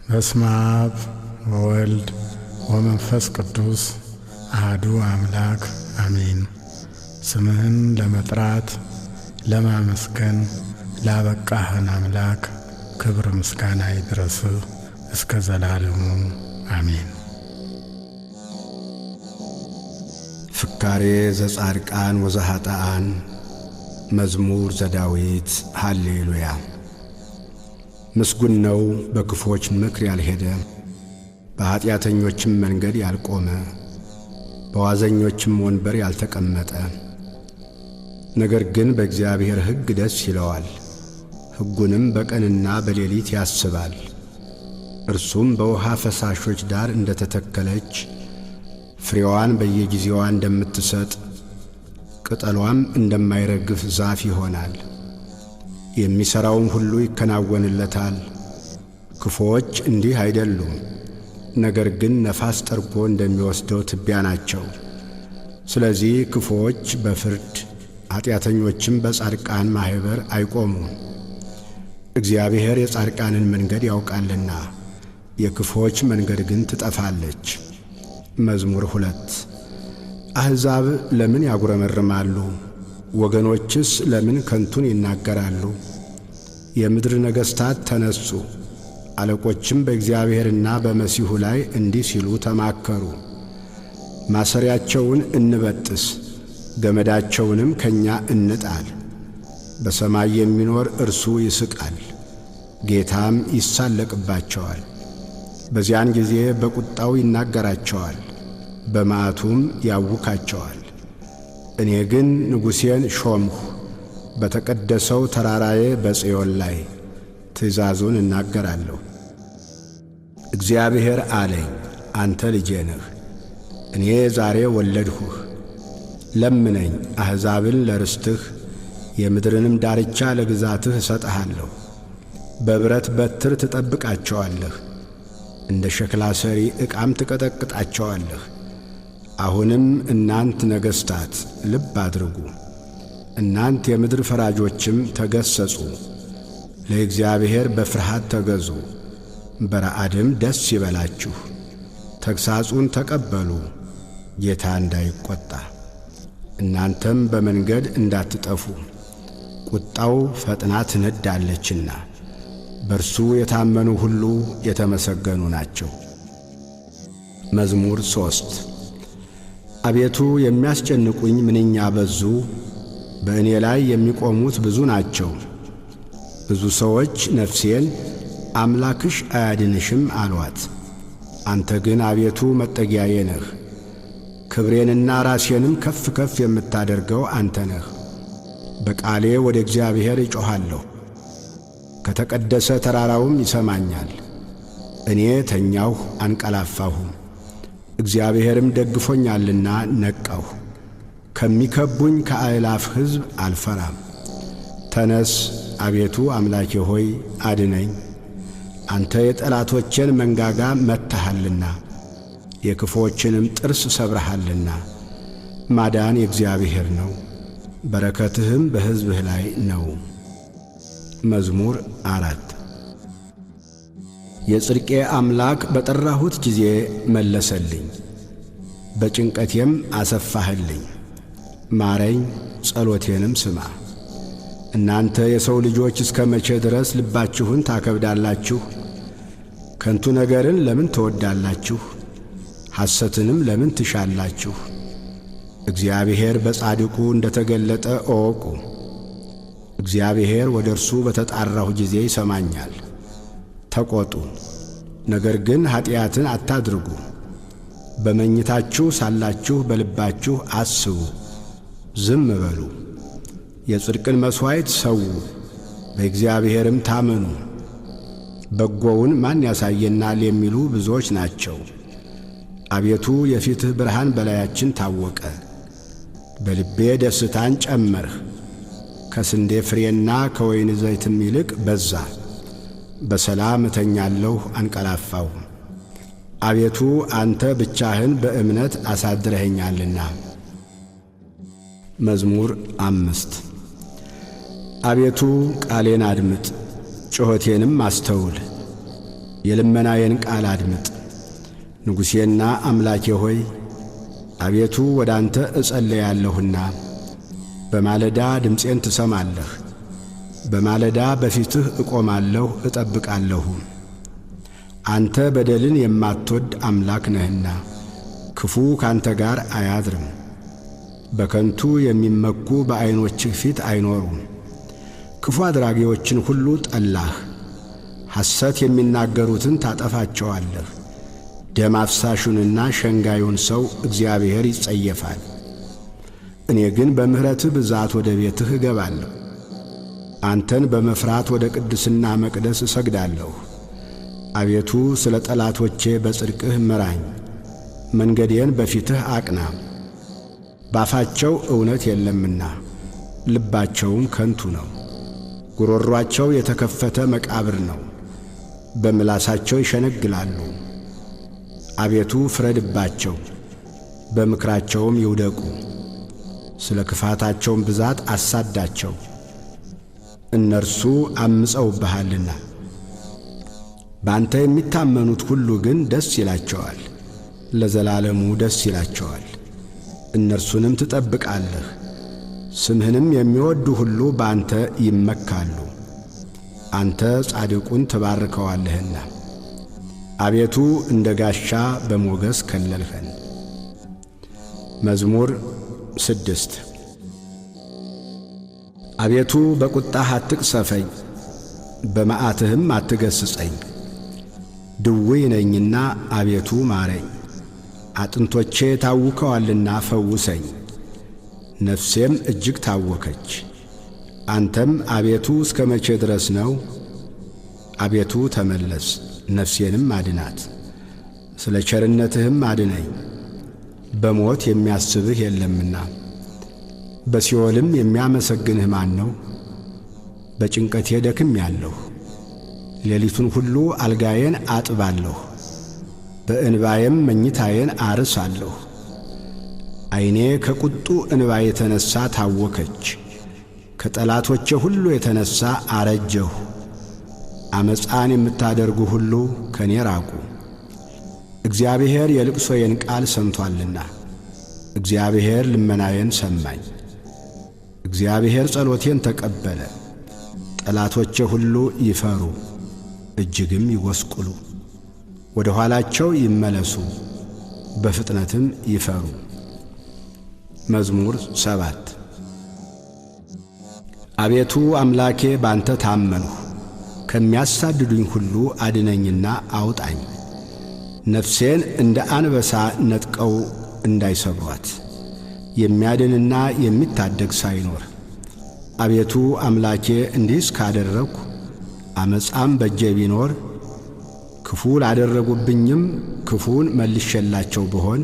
በስመ አብ ወወልድ ወመንፈስ ቅዱስ አሐዱ አምላክ አሜን። ስምህን ለመጥራት ለማመስገን ላበቃህን አምላክ ክብር ምስጋና ይድረስህ እስከ ዘላለሙ አሜን። ፍካሬ ዘጻድቃን ወዘኃጥኣን መዝሙር ዘዳዊት ሃሌሉያ። ምስጉን ነው በክፎች ምክር ያልሄደ፣ በኀጢአተኞችም መንገድ ያልቆመ፣ በዋዘኞችም ወንበር ያልተቀመጠ። ነገር ግን በእግዚአብሔር ሕግ ደስ ይለዋል፣ ሕጉንም በቀንና በሌሊት ያስባል። እርሱም በውሃ ፈሳሾች ዳር እንደ ተተከለች፣ ፍሬዋን በየጊዜዋ እንደምትሰጥ፣ ቅጠሏም እንደማይረግፍ ዛፍ ይሆናል። የሚሠራውም ሁሉ ይከናወንለታል። ክፉዎች እንዲህ አይደሉም፣ ነገር ግን ነፋስ ጠርጎ እንደሚወስደው ትቢያ ናቸው። ስለዚህ ክፉዎች በፍርድ ኀጢአተኞችም በጻድቃን ማኅበር አይቆሙም። እግዚአብሔር የጻድቃንን መንገድ ያውቃልና የክፉዎች መንገድ ግን ትጠፋለች። መዝሙር 2 አሕዛብ ለምን ያጉረመርማሉ? ወገኖችስ ለምን ከንቱን ይናገራሉ? የምድር ነገሥታት ተነሱ፣ አለቆችም በእግዚአብሔርና በመሲሑ ላይ እንዲህ ሲሉ ተማከሩ። ማሰሪያቸውን እንበጥስ፣ ገመዳቸውንም ከእኛ እንጣል። በሰማይ የሚኖር እርሱ ይስቃል፣ ጌታም ይሳለቅባቸዋል። በዚያን ጊዜ በቁጣው ይናገራቸዋል፣ በመዓቱም ያውካቸዋል። እኔ ግን ንጉሴን ሾምሁ፣ በተቀደሰው ተራራዬ በጽዮን ላይ ትእዛዙን እናገራለሁ። እግዚአብሔር አለኝ፣ አንተ ልጄ ነህ፣ እኔ ዛሬ ወለድሁህ። ለምነኝ፣ አሕዛብን ለርስትህ፣ የምድርንም ዳርቻ ለግዛትህ እሰጥሃለሁ። በብረት በትር ትጠብቃቸዋለህ፣ እንደ ሸክላ ሰሪ ዕቃም ትቀጠቅጣቸዋለህ። አሁንም እናንት ነገሥታት ልብ አድርጉ፣ እናንት የምድር ፈራጆችም ተገሠጹ። ለእግዚአብሔር በፍርሃት ተገዙ፣ በረዓድም ደስ ይበላችሁ። ተግሣጹን ተቀበሉ፣ ጌታ እንዳይቈጣ፣ እናንተም በመንገድ እንዳትጠፉ። ቁጣው ፈጥና ትነዳለችና በርሱ የታመኑ ሁሉ የተመሰገኑ ናቸው። መዝሙር 3 አቤቱ የሚያስጨንቁኝ ምንኛ በዙ! በእኔ ላይ የሚቆሙት ብዙ ናቸው። ብዙ ሰዎች ነፍሴን አምላክሽ አያድንሽም አሏት። አንተ ግን አቤቱ መጠጊያዬ ነህ፣ ክብሬንና ራሴንም ከፍ ከፍ የምታደርገው አንተ ነህ። በቃሌ ወደ እግዚአብሔር እጮኻለሁ፣ ከተቀደሰ ተራራውም ይሰማኛል። እኔ ተኛሁ አንቀላፋሁም፣ እግዚአብሔርም ደግፎኛልና ነቃሁ። ከሚከቡኝ ከአእላፍ ሕዝብ አልፈራም። ተነስ አቤቱ አምላኬ ሆይ አድነኝ። አንተ የጠላቶቼን መንጋጋ መትሃልና የክፉዎችንም ጥርስ ሰብረሃልና። ማዳን የእግዚአብሔር ነው፣ በረከትህም በሕዝብህ ላይ ነው። መዝሙር 4 የጽድቄ አምላክ በጠራሁት ጊዜ መለሰልኝ፣ በጭንቀቴም አሰፋህልኝ። ማረኝ፣ ጸሎቴንም ስማ። እናንተ የሰው ልጆች እስከ መቼ ድረስ ልባችሁን ታከብዳላችሁ? ከንቱ ነገርን ለምን ትወዳላችሁ? ሐሰትንም ለምን ትሻላችሁ? እግዚአብሔር በጻድቁ እንደ ተገለጠ እወቁ። እግዚአብሔር ወደ እርሱ በተጣራሁ ጊዜ ይሰማኛል። ተቈጡ፣ ነገር ግን ኀጢአትን አታድርጉ። በመኝታችሁ ሳላችሁ በልባችሁ አስቡ፣ ዝም በሉ። የጽድቅን መሥዋዕት ሰዉ፣ በእግዚአብሔርም ታመኑ። በጎውን ማን ያሳየናል የሚሉ ብዙዎች ናቸው። አቤቱ የፊትህ ብርሃን በላያችን ታወቀ። በልቤ ደስታን ጨመርህ፣ ከስንዴ ፍሬና ከወይን ዘይትም ይልቅ በዛ። በሰላም እተኛለሁ አንቀላፋሁ። አቤቱ አንተ ብቻህን በእምነት አሳድረኸኛልና። መዝሙር 5 አቤቱ ቃሌን አድምጥ፣ ጩኸቴንም አስተውል። የልመናዬን ቃል አድምጥ። ንጉሴና አምላኬ ሆይ አቤቱ ወደ አንተ እጸለያለሁና በማለዳ ድምፄን ትሰማለህ። በማለዳ በፊትህ እቆማለሁ እጠብቃለሁ። አንተ በደልን የማትወድ አምላክ ነህና ክፉ ካንተ ጋር አያድርም። በከንቱ የሚመኩ በዐይኖችህ ፊት አይኖሩም። ክፉ አድራጊዎችን ሁሉ ጠላህ። ሐሰት የሚናገሩትን ታጠፋቸዋለህ። ደም አፍሳሹንና ሸንጋዩን ሰው እግዚአብሔር ይጸየፋል። እኔ ግን በምሕረትህ ብዛት ወደ ቤትህ እገባለሁ። አንተን በመፍራት ወደ ቅድስና መቅደስ እሰግዳለሁ። አቤቱ ስለ ጠላቶቼ በጽድቅህ ምራኝ፣ መንገዴን በፊትህ አቅና። ባፋቸው እውነት የለምና ልባቸውም ከንቱ ነው። ጉሮሮአቸው የተከፈተ መቃብር ነው፣ በምላሳቸው ይሸነግላሉ። አቤቱ ፍረድባቸው፣ በምክራቸውም ይውደቁ። ስለ ክፋታቸውም ብዛት አሳዳቸው፣ እነርሱ አምፀውብሃልና። በአንተ የሚታመኑት ሁሉ ግን ደስ ይላቸዋል፣ ለዘላለሙ ደስ ይላቸዋል። እነርሱንም ትጠብቃለህ። ስምህንም የሚወዱ ሁሉ በአንተ ይመካሉ። አንተ ጻድቁን ትባርከዋለህና። አቤቱ እንደ ጋሻ በሞገስ ከለልኸን። መዝሙር 6 አቤቱ በቁጣህ አትቅሰፈኝ፣ በመዓትህም አትገሥጸኝ። ድውይ ነኝና አቤቱ ማረኝ፣ አጥንቶቼ ታውከዋልና ፈውሰኝ። ነፍሴም እጅግ ታወከች። አንተም አቤቱ እስከ መቼ ድረስ ነው? አቤቱ ተመለስ፣ ነፍሴንም አድናት። ስለ ቸርነትህም አድነኝ፣ በሞት የሚያስብህ የለምና። በሲኦልም የሚያመሰግንህ ማን ነው? በጭንቀቴ ደክሜአለሁ። ሌሊቱን ሁሉ አልጋዬን አጥባለሁ፣ በእንባዬም መኝታዬን አርሳለሁ። ዐይኔ ከቁጡ እንባ የተነሣ ታወከች፣ ከጠላቶቼ ሁሉ የተነሣ አረጀሁ። ዓመፃን የምታደርጉ ሁሉ ከኔ ራቁ። እግዚአብሔር የልቅሶዬን ቃል ሰምቶአልና፣ እግዚአብሔር ልመናዬን ሰማኝ። እግዚአብሔር ጸሎቴን ተቀበለ። ጠላቶቼ ሁሉ ይፈሩ፣ እጅግም ይጐስቁሉ። ወደ ኋላቸው ይመለሱ፣ በፍጥነትም ይፈሩ። መዝሙር 7 አቤቱ አምላኬ ባንተ ታመንሁ፣ ከሚያሳድዱኝ ሁሉ አድነኝና አውጣኝ። ነፍሴን እንደ አንበሳ ነጥቀው እንዳይሰብሯት፣ የሚያድንና የሚታደግ ሳይኖር። አቤቱ አምላኬ እንዲህስ ካደረግሁ፣ ዓመፃም በእጄ ቢኖር፣ ክፉ ላደረጉብኝም ክፉን መልሼላቸው ብሆን፣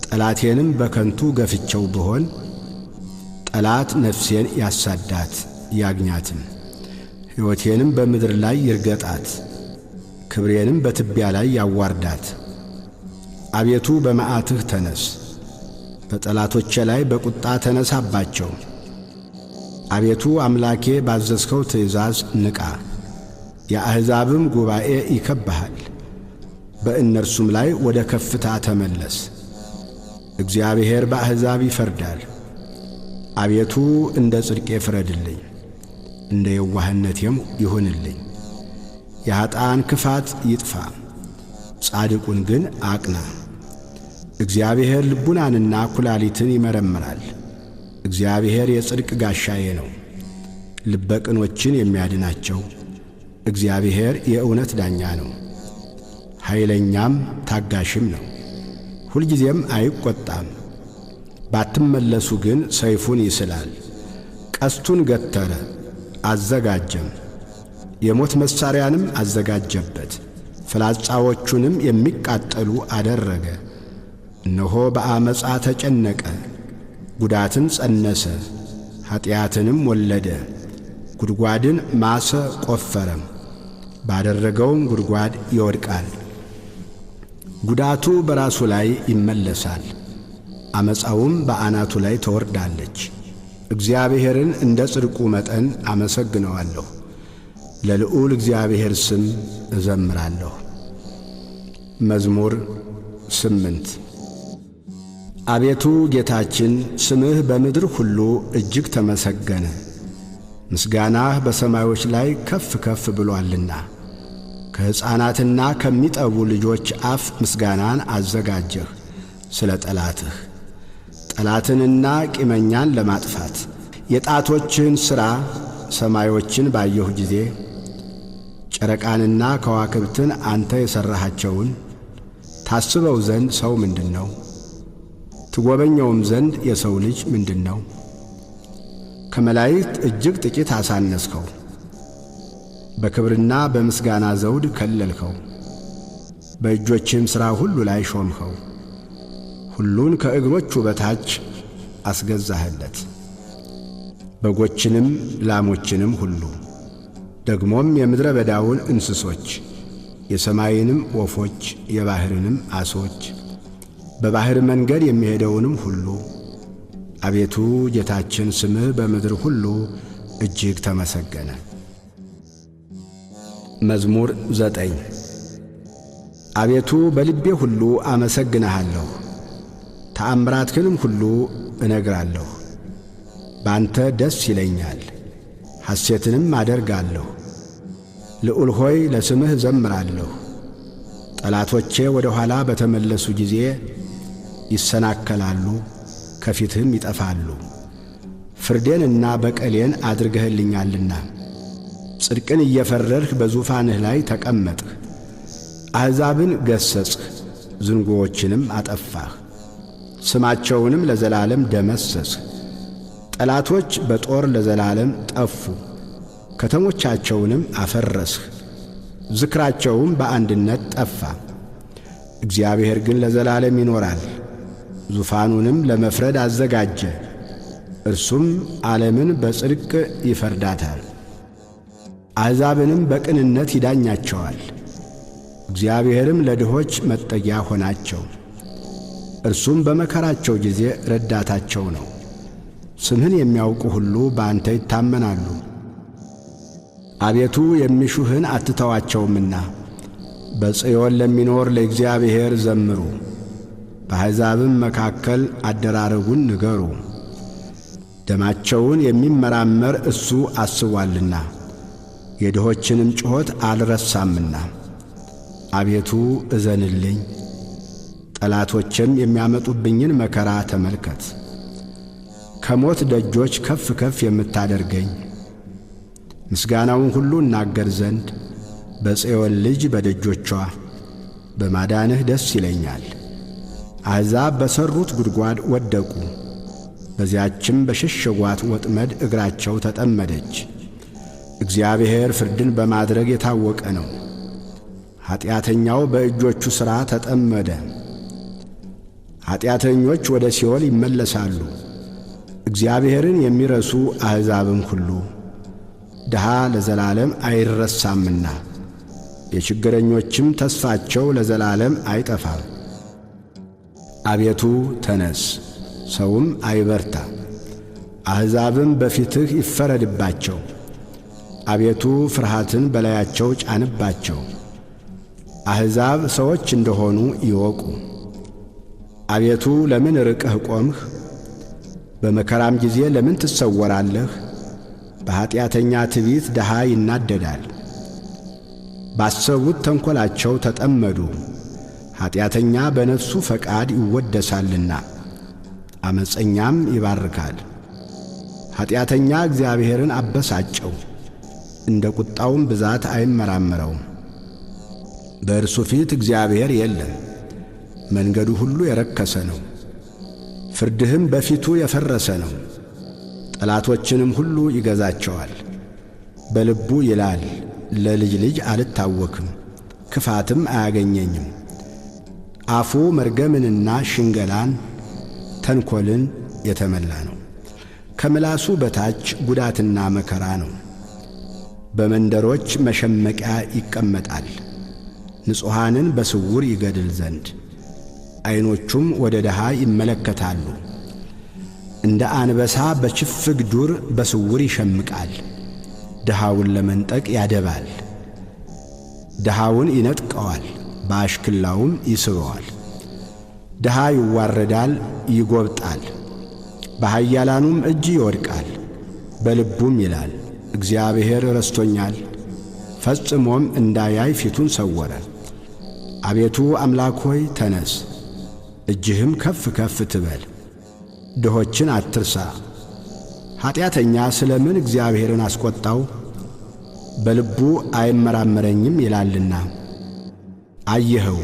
ጠላቴንም በከንቱ ገፍቸው ብሆን፣ ጠላት ነፍሴን ያሳዳት ያግኛትም፣ ሕይወቴንም በምድር ላይ ይርገጣት፣ ክብሬንም በትቢያ ላይ ያዋርዳት። አቤቱ በመዓትህ ተነስ፣ በጠላቶቼ ላይ በቁጣ ተነሳባቸው። አቤቱ አምላኬ ባዘዝከው ትእዛዝ ንቃ፣ የአሕዛብም ጉባኤ ይከብብሃል። በእነርሱም ላይ ወደ ከፍታ ተመለስ። እግዚአብሔር በአሕዛብ ይፈርዳል። አቤቱ እንደ ጽድቄ ፍረድልኝ፣ እንደ የዋህነቴም ይሁንልኝ። የኀጥኣን ክፋት ይጥፋ፣ ጻድቁን ግን አቅና። እግዚአብሔር ልቡናንና ኩላሊትን ይመረምራል። እግዚአብሔር የጽድቅ ጋሻዬ ነው፣ ልበ ቅኖችን የሚያድናቸው። እግዚአብሔር የእውነት ዳኛ ነው፣ ኃይለኛም ታጋሽም ነው። ሁልጊዜም አይቈጣም። ባትመለሱ ግን ሰይፉን ይስላል፣ ቀስቱን ገተረ አዘጋጀም፣ የሞት መሣሪያንም አዘጋጀበት፣ ፍላጻዎቹንም የሚቃጠሉ አደረገ። እነሆ በአመፃ ተጨነቀ፣ ጉዳትን ጸነሰ፣ ኀጢአትንም ወለደ። ጉድጓድን ማሰ ቈፈረም፣ ባደረገውም ጉድጓድ ይወድቃል። ጉዳቱ በራሱ ላይ ይመለሳል፣ ዓመፃውም በአናቱ ላይ ትወርዳለች። እግዚአብሔርን እንደ ጽድቁ መጠን አመሰግነዋለሁ፣ ለልዑል እግዚአብሔር ስም እዘምራለሁ። መዝሙር 8 አቤቱ ጌታችን ስምህ በምድር ሁሉ እጅግ ተመሰገነ። ምስጋናህ በሰማዮች ላይ ከፍ ከፍ ብሎአልና። ከሕፃናትና ከሚጠቡ ልጆች አፍ ምስጋናን አዘጋጀህ ስለ ጠላትህ፣ ጠላትንና ቂመኛን ለማጥፋት። የጣቶችህን ሥራ ሰማዮችን ባየሁ ጊዜ ጨረቃንና ከዋክብትን አንተ የሠራሃቸውን ታስበው ዘንድ ሰው ምንድን ነው? ትጐበኘውም ዘንድ የሰው ልጅ ምንድን ነው? ከመላእክት እጅግ ጥቂት አሳነስከው፣ በክብርና በምስጋና ዘውድ ከለልከው። በእጆችህም ሥራ ሁሉ ላይ ሾምኸው፣ ሁሉን ከእግሮቹ በታች አስገዛህለት። በጎችንም ላሞችንም ሁሉ ደግሞም የምድረ በዳውን እንስሶች፣ የሰማይንም ወፎች፣ የባሕርንም ዓሦች፣ በባሕር መንገድ የሚሄደውንም ሁሉ። አቤቱ ጌታችን ስምህ በምድር ሁሉ እጅግ ተመሰገነ። መዝሙር 9 አቤቱ በልቤ ሁሉ አመሰግንሃለሁ፣ ተአምራትህንም ሁሉ እነግራለሁ። በአንተ ደስ ይለኛል፣ ሐሴትንም አደርጋለሁ። ልዑል ሆይ ለስምህ ዘምራለሁ። ጠላቶቼ ወደ ኋላ በተመለሱ ጊዜ ይሰናከላሉ፣ ከፊትህም ይጠፋሉ። ፍርዴንና በቀሌን አድርገህልኛልና ጽድቅን እየፈረድህ በዙፋንህ ላይ ተቀመጥህ። አሕዛብን ገሠጽህ፣ ዝንጉዎችንም አጠፋህ፣ ስማቸውንም ለዘላለም ደመሰስህ። ጠላቶች በጦር ለዘላለም ጠፉ፣ ከተሞቻቸውንም አፈረስህ፣ ዝክራቸውም በአንድነት ጠፋ። እግዚአብሔር ግን ለዘላለም ይኖራል፣ ዙፋኑንም ለመፍረድ አዘጋጀ። እርሱም ዓለምን በጽድቅ ይፈርዳታል፣ አሕዛብንም በቅንነት ይዳኛቸዋል። እግዚአብሔርም ለድሆች መጠጊያ ሆናቸው፣ እርሱም በመከራቸው ጊዜ ረዳታቸው ነው። ስምህን የሚያውቁ ሁሉ በአንተ ይታመናሉ። አቤቱ የሚሹህን አትተዋቸውምና በጽዮን ለሚኖር ለእግዚአብሔር ዘምሩ። በአሕዛብም መካከል አደራረጉን ንገሩ። ደማቸውን የሚመራመር እሱ አስቧልና የድሆችንም ጩኸት አልረሳምና። አቤቱ እዘንልኝ፣ ጠላቶችም የሚያመጡብኝን መከራ ተመልከት። ከሞት ደጆች ከፍ ከፍ የምታደርገኝ ምስጋናውን ሁሉ እናገር ዘንድ በጽዮን ልጅ በደጆቿ በማዳንህ ደስ ይለኛል። አሕዛብ በሠሩት ጉድጓድ ወደቁ፣ በዚያችም በሸሸጓት ወጥመድ እግራቸው ተጠመደች። እግዚአብሔር ፍርድን በማድረግ የታወቀ ነው፣ ኀጢአተኛው በእጆቹ ሥራ ተጠመደ። ኀጢአተኞች ወደ ሲኦል ይመለሳሉ፣ እግዚአብሔርን የሚረሱ አሕዛብም ሁሉ። ድሃ ለዘላለም አይረሳምና የችግረኞችም ተስፋቸው ለዘላለም አይጠፋም። አቤቱ ተነስ፣ ሰውም አይበርታ፣ አሕዛብም በፊትህ ይፈረድባቸው። አቤቱ ፍርሃትን በላያቸው ጫንባቸው፣ አሕዛብ ሰዎች እንደሆኑ ይወቁ። አቤቱ ለምን ርቀህ ቆምህ? በመከራም ጊዜ ለምን ትሰወራለህ? በኀጢአተኛ ትዕቢት ድሃ ይናደዳል፣ ባሰቡት ተንኰላቸው ተጠመዱ። ኀጢአተኛ በነፍሱ ፈቃድ ይወደሳልና ዓመፀኛም ይባርካል። ኀጢአተኛ እግዚአብሔርን አበሳጨው፣ እንደ ቁጣውም ብዛት አይመራመረውም። በእርሱ ፊት እግዚአብሔር የለም፣ መንገዱ ሁሉ የረከሰ ነው፣ ፍርድህም በፊቱ የፈረሰ ነው። ጠላቶችንም ሁሉ ይገዛቸዋል። በልቡ ይላል፣ ለልጅ ልጅ አልታወክም፣ ክፋትም አያገኘኝም። አፉ መርገምንና ሽንገላን ተንኰልን የተመላ ነው። ከምላሱ በታች ጉዳትና መከራ ነው። በመንደሮች መሸመቂያ ይቀመጣል፣ ንጹሓንን በስውር ይገድል ዘንድ። ዐይኖቹም ወደ ድሃ ይመለከታሉ። እንደ አንበሳ በችፍግ ዱር በስውር ይሸምቃል። ድሃውን ለመንጠቅ ያደባል። ድሃውን ይነጥቀዋል፣ በአሽክላውም ይስበዋል። ድሃ ይዋረዳል፣ ይጐብጣል፣ በኃያላኑም እጅ ይወድቃል። በልቡም ይላል እግዚአብሔር ረስቶኛል፣ ፈጽሞም እንዳያይ ፊቱን ሰወረ። አቤቱ አምላክ ሆይ ተነስ፣ እጅህም ከፍ ከፍ ትበል። ድሆችን አትርሳ። ኀጢአተኛ ስለ ምን እግዚአብሔርን አስቈጣው? በልቡ አይመራመረኝም ይላልና። አየኸው፣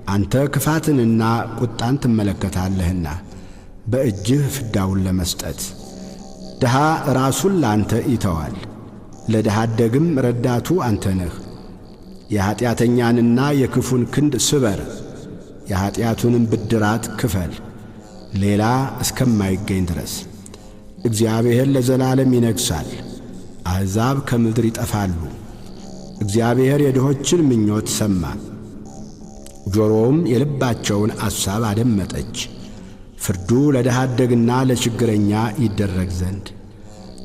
አንተ ክፋትንና ቁጣን ትመለከታለህና በእጅህ ፍዳውን ለመስጠት። ድሃ ራሱን ላንተ ይተዋል፣ ለድሃ አደግም ረዳቱ አንተ ነህ። የኀጢአተኛንና የክፉን ክንድ ስበር፣ የኀጢአቱንም ብድራት ክፈል፣ ሌላ እስከማይገኝ ድረስ። እግዚአብሔር ለዘላለም ይነግሣል፣ አሕዛብ ከምድር ይጠፋሉ። እግዚአብሔር የድሆችን ምኞት ሰማ፣ ጆሮውም የልባቸውን አሳብ አደመጠች። ፍርዱ ለድሃ አደግና ለችግረኛ ይደረግ ዘንድ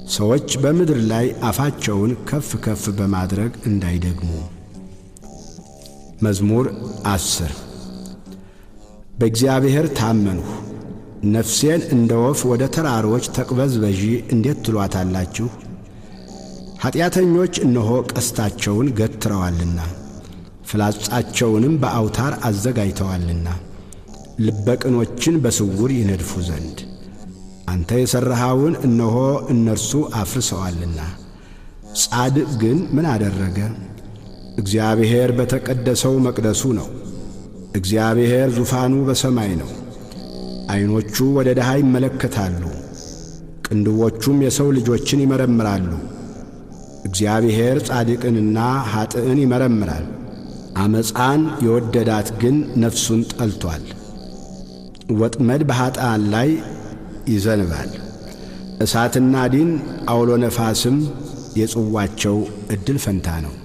ሰዎች በምድር ላይ አፋቸውን ከፍ ከፍ በማድረግ እንዳይደግሙ። መዝሙር 10 በእግዚአብሔር ታመንሁ፣ ነፍሴን እንደ ወፍ ወደ ተራሮች ተቅበዝበዢ እንዴት ትሏታላችሁ? ኀጢአተኞች እነሆ ቀስታቸውን ገትረዋልና ፍላጻቸውንም በአውታር አዘጋጅተዋልና ልበቅኖችን በስውር ይነድፉ ዘንድ። አንተ የሠራኸውን እነሆ እነርሱ አፍርሰዋልና። ጻድቅ ግን ምን አደረገ? እግዚአብሔር በተቀደሰው መቅደሱ ነው። እግዚአብሔር ዙፋኑ በሰማይ ነው። ዐይኖቹ ወደ ድሃ ይመለከታሉ፣ ቅንድቦቹም የሰው ልጆችን ይመረምራሉ። እግዚአብሔር ጻድቅንና ኀጥእን ይመረምራል። ዓመፃን የወደዳት ግን ነፍሱን ጠልቶአል። ወጥመድ በኀጥኣን ላይ ይዘንባል። እሳትና ዲን አውሎ ነፋስም የጽዋቸው ዕድል ፈንታ ነው።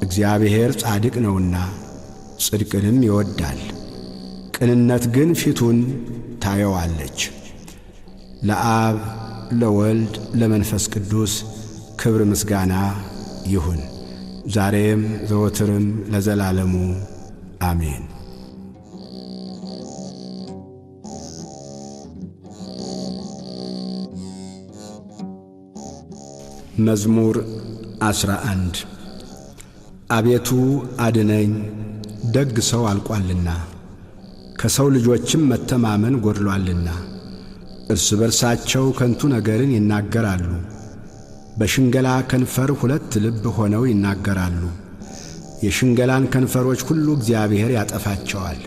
እግዚአብሔር ጻድቅ ነውና ጽድቅንም ይወዳል። ቅንነት ግን ፊቱን ታየዋለች። ለአብ ለወልድ ለመንፈስ ቅዱስ ክብር ምስጋና ይሁን፣ ዛሬም ዘወትርም ለዘላለሙ አሜን። መዝሙር 11 አቤቱ አድነኝ፣ ደግ ሰው አልቋልና ከሰው ልጆችም መተማመን ጐድሎአልና። እርስ በርሳቸው ከንቱ ነገርን ይናገራሉ፣ በሽንገላ ከንፈር ሁለት ልብ ሆነው ይናገራሉ። የሽንገላን ከንፈሮች ሁሉ እግዚአብሔር ያጠፋቸዋል።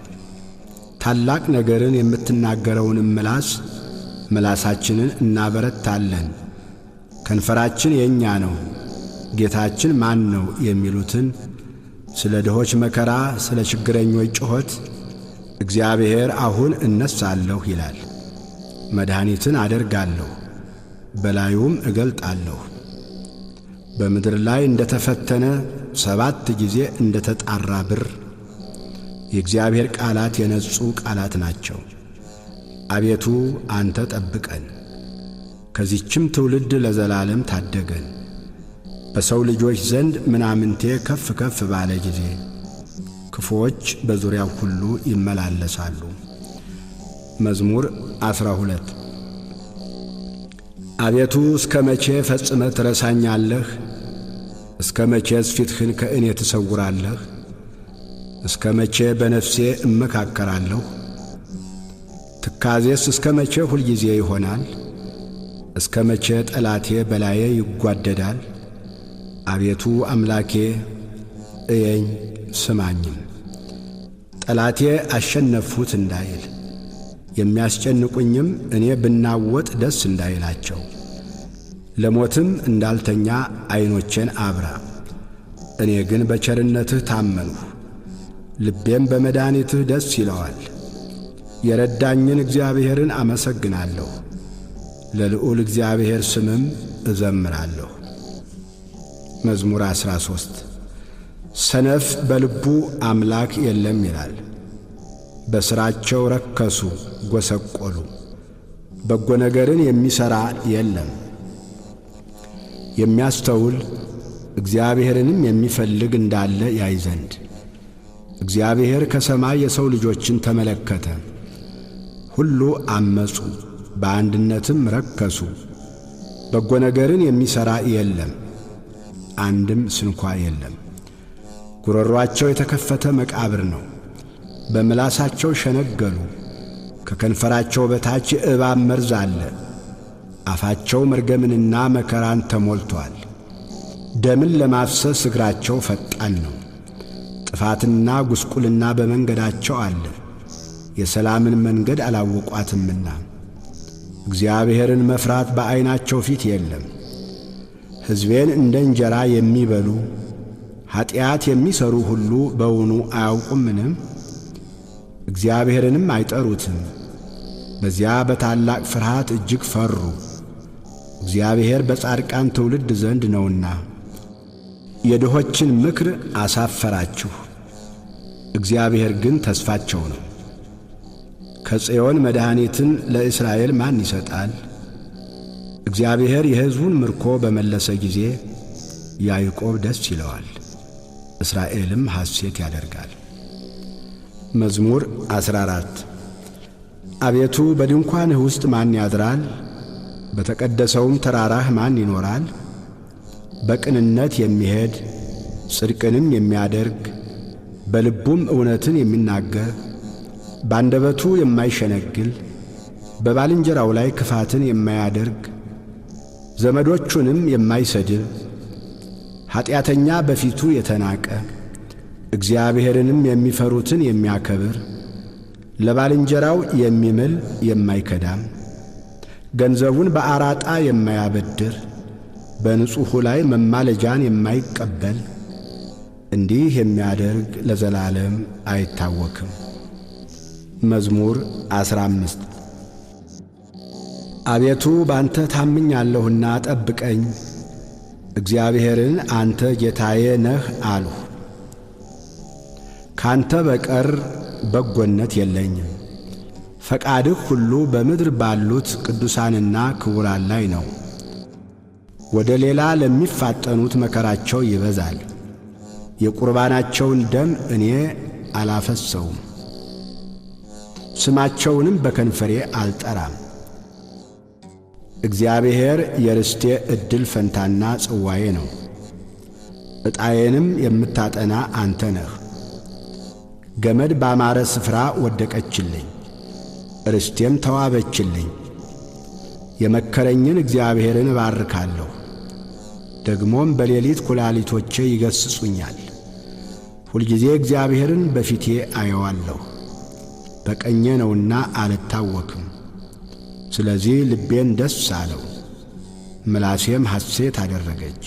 ታላቅ ነገርን የምትናገረውንም ምላሳችንን እናበረታለን። ከንፈራችን የእኛ ነው፣ ጌታችን ማን ነው የሚሉትን ስለ ድሆች መከራ፣ ስለ ችግረኞች ጩኸት እግዚአብሔር አሁን እነሣለሁ ይላል። መድኃኒትን አደርጋለሁ፣ በላዩም እገልጣለሁ። በምድር ላይ እንደ ተፈተነ 7 ጊዜ እንደ ተጣራ ብር የእግዚአብሔር ቃላት የነጹ ቃላት ናቸው። አቤቱ አንተ ጠብቀን፣ ከዚህችም ትውልድ ለዘላለም ታደገን። በሰው ልጆች ዘንድ ምናምንቴ ከፍ ከፍ ባለ ጊዜ ክፉዎች በዙሪያው ሁሉ ይመላለሳሉ። መዝሙር 12 አቤቱ እስከ መቼ ፈጽመህ ትረሳኛለህ? እስከ መቼስ ፊትህን ከእኔ ትሰውራለህ? እስከ መቼ በነፍሴ እመካከራለሁ? ትካዜስ እስከ መቼ ሁልጊዜ ይሆናል? እስከ መቼ ጠላቴ በላዬ ይጓደዳል? አቤቱ አምላኬ እየኝ ስማኝም። ጠላቴ አሸነፍሁት እንዳይል የሚያስጨንቁኝም እኔ ብናወጥ ደስ እንዳይላቸው። ለሞትም እንዳልተኛ ዐይኖቼን አብራ። እኔ ግን በቸርነትህ ታመንሁ፣ ልቤም በመድኃኒትህ ደስ ይለዋል። የረዳኝን እግዚአብሔርን አመሰግናለሁ፣ ለልዑል እግዚአብሔር ስምም እዘምራለሁ። መዝሙር 13 ሰነፍ በልቡ አምላክ የለም ይላል። በሥራቸው ረከሱ ጐሰቈሉ፣ በጎ ነገርን የሚሠራ የለም። የሚያስተውል እግዚአብሔርንም የሚፈልግ እንዳለ ያይ ዘንድ። እግዚአብሔር ከሰማይ የሰው ልጆችን ተመለከተ። ሁሉ አመፁ፣ በአንድነትም ረከሱ። በጎ ነገርን የሚሠራ የለም፣ አንድም ስንኳ የለም። ጉሮሮአቸው የተከፈተ መቃብር ነው፣ በምላሳቸው ሸነገሉ። ከከንፈራቸው በታች የእባብ መርዝ አለ። አፋቸው መርገምንና መከራን ተሞልቶአል። ደምን ለማፍሰስ እግራቸው ፈጣን ነው። ጥፋትና ጉስቁልና በመንገዳቸው አለ፣ የሰላምን መንገድ አላወቋትምና። እግዚአብሔርን መፍራት በዐይናቸው ፊት የለም። ሕዝቤን እንደ እንጀራ የሚበሉ ኀጢአት የሚሠሩ ሁሉ በውኑ አያውቁምን? እግዚአብሔርንም አይጠሩትም። በዚያ በታላቅ ፍርሃት እጅግ ፈሩ። እግዚአብሔር በጻድቃን ትውልድ ዘንድ ነውና። የድሆችን ምክር አሳፈራችሁ፣ እግዚአብሔር ግን ተስፋቸው ነው። ከጽዮን መድኃኒትን ለእስራኤል ማን ይሰጣል? እግዚአብሔር የሕዝቡን ምርኮ በመለሰ ጊዜ ያዕቆብ ደስ ይለዋል፣ እስራኤልም ሐሴት ያደርጋል። መዝሙር 14 አቤቱ በድንኳንህ ውስጥ ማን ያድራል? በተቀደሰውም ተራራህ ማን ይኖራል? በቅንነት የሚሄድ ጽድቅንም የሚያደርግ በልቡም እውነትን የሚናገር ባንደበቱ የማይሸነግል በባልንጀራው ላይ ክፋትን የማያደርግ ዘመዶቹንም የማይሰድብ ኀጢአተኛ በፊቱ የተናቀ እግዚአብሔርንም የሚፈሩትን የሚያከብር ለባልንጀራው የሚምል የማይከዳም ገንዘቡን በአራጣ የማያበድር በንጹሑ ላይ መማለጃን የማይቀበል እንዲህ የሚያደርግ ለዘላለም አይታወክም። መዝሙር 15 አቤቱ ባንተ ታምኛለሁና ጠብቀኝ፣ እግዚአብሔርን አንተ ጌታዬ ነህ አልሁ። ካንተ በቀር በጎነት የለኝም። ፈቃድህ ሁሉ በምድር ባሉት ቅዱሳንና ክቡራን ላይ ነው። ወደ ሌላ ለሚፋጠኑት መከራቸው ይበዛል። የቁርባናቸውን ደም እኔ አላፈሰውም፣ ስማቸውንም በከንፈሬ አልጠራም። እግዚአብሔር የርስቴ ዕድል ፈንታና ጽዋዬ ነው፣ ዕጣዬንም የምታጠና አንተ ነህ። ገመድ ባማረ ስፍራ ወደቀችልኝ፣ ርስቴም ተዋበችልኝ። የመከረኝን እግዚአብሔርን እባርካለሁ፣ ደግሞም በሌሊት ኩላሊቶቼ ይገሥጹኛል። ሁልጊዜ እግዚአብሔርን በፊቴ አየዋለሁ፣ በቀኜ ነውና አልታወክም። ስለዚህ ልቤን ደስ አለው፣ ምላሴም ሐሴት አደረገች።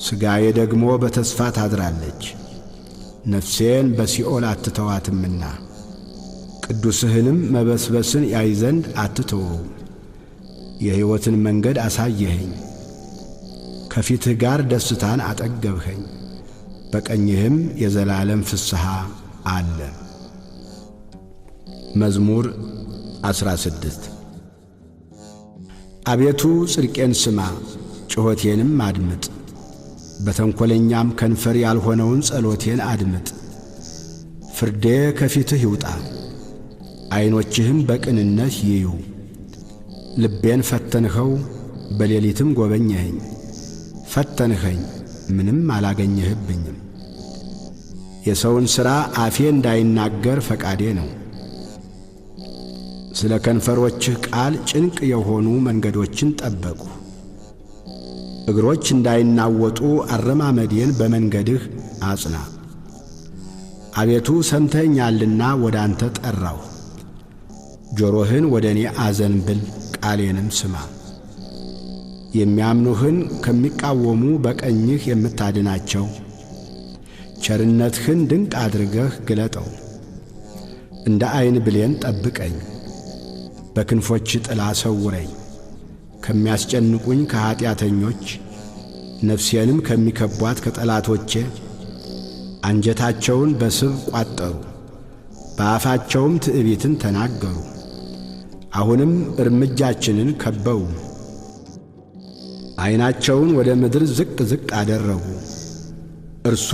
ሥጋዬ ደግሞ በተስፋ ታድራለች፣ ነፍሴን በሲኦል አትተዋትምና። ቅዱስህንም መበስበስን ያይ ዘንድ አትተወው። የሕይወትን መንገድ አሳየኸኝ፣ ከፊትህ ጋር ደስታን አጠገብኸኝ፣ በቀኝህም የዘላለም ፍስሐ አለ። መዝሙር 16 አቤቱ ጽድቄን ስማ፣ ጩኸቴንም አድምጥ። በተንኰለኛም ከንፈር ያልሆነውን ጸሎቴን አድምጥ። ፍርዴ ከፊትህ ይውጣ፣ ዐይኖችህም በቅንነት ይዩ። ልቤን ፈተንኸው፣ በሌሊትም ጐበኘኸኝ። ፈተንኸኝ፣ ምንም አላገኘህብኝም። የሰውን ሥራ አፌ እንዳይናገር ፈቃዴ ነው። ስለ ከንፈሮችህ ቃል ጭንቅ የሆኑ መንገዶችን ጠበቁ። እግሮች እንዳይናወጡ አረማመዴን በመንገድህ አጽና። አቤቱ ሰምተኸኛልና ወደ አንተ ጠራሁ። ጆሮህን ወደ እኔ አዘንብል፣ ቃሌንም ስማ። የሚያምኑህን ከሚቃወሙ በቀኝህ የምታድናቸው ቸርነትህን ድንቅ አድርገህ ግለጠው። እንደ ዐይን ብሌን ጠብቀኝ፣ በክንፎች ጥላ ሰውረኝ። ከሚያስጨንቁኝ ከኀጢአተኞች ነፍሴንም ከሚከቧት ከጠላቶቼ አንጀታቸውን በስብ ቋጠሩ፣ በአፋቸውም ትዕቢትን ተናገሩ። አሁንም እርምጃችንን ከበው፣ ዐይናቸውን ወደ ምድር ዝቅ ዝቅ አደረጉ። እርሱ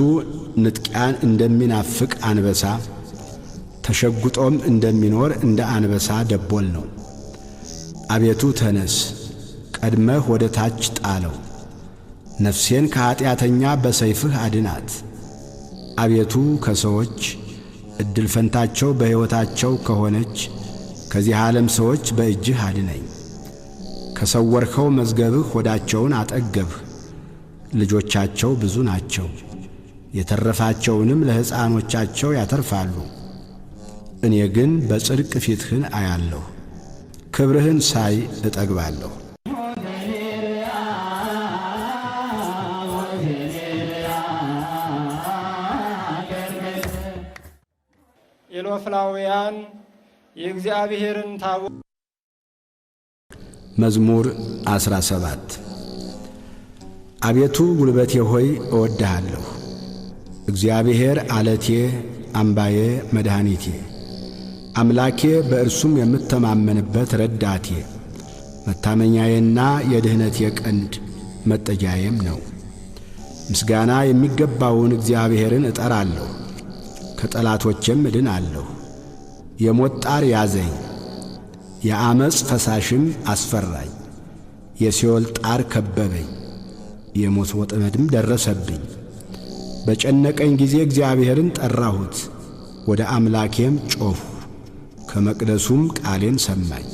ንጥቂያን እንደሚናፍቅ አንበሳ ተሸጉጦም እንደሚኖር እንደ አንበሳ ደቦል ነው። አቤቱ ተነስ፣ ቀድመህ ወደ ታች ጣለው። ነፍሴን ከኀጢአተኛ በሰይፍህ አድናት። አቤቱ ከሰዎች ዕድል ፈንታቸው በሕይወታቸው ከሆነች ከዚህ ዓለም ሰዎች በእጅህ አድነኝ። ከሰወርኸው መዝገብህ ሆዳቸውን አጠገብህ። ልጆቻቸው ብዙ ናቸው፣ የተረፋቸውንም ለሕፃኖቻቸው ያተርፋሉ። እኔ ግን በጽድቅ ፊትህን አያለሁ፣ ክብርህን ሳይ እጠግባለሁ። ኢሎፍላውያን የእግዚአብሔርን ታቦት መዝሙር 17 አቤቱ ጉልበቴ ሆይ እወድሃለሁ። እግዚአብሔር ዓለቴ፣ አምባዬ፣ መድኃኒቴ፣ አምላኬ በእርሱም የምተማመንበት ረዳቴ፣ መታመኛዬና የድኅነቴ ቀንድ መጠጊያዬም ነው። ምስጋና የሚገባውን እግዚአብሔርን እጠራለሁ፣ ከጠላቶቼም እድናለሁ። የሞት ጣር ያዘኝ፣ የዓመፅ ፈሳሽም አስፈራኝ። የሲኦል ጣር ከበበኝ፣ የሞት ወጥመድም ደረሰብኝ። በጨነቀኝ ጊዜ እግዚአብሔርን ጠራሁት፣ ወደ አምላኬም ጮኽሁ። ከመቅደሱም ቃሌን ሰማኝ።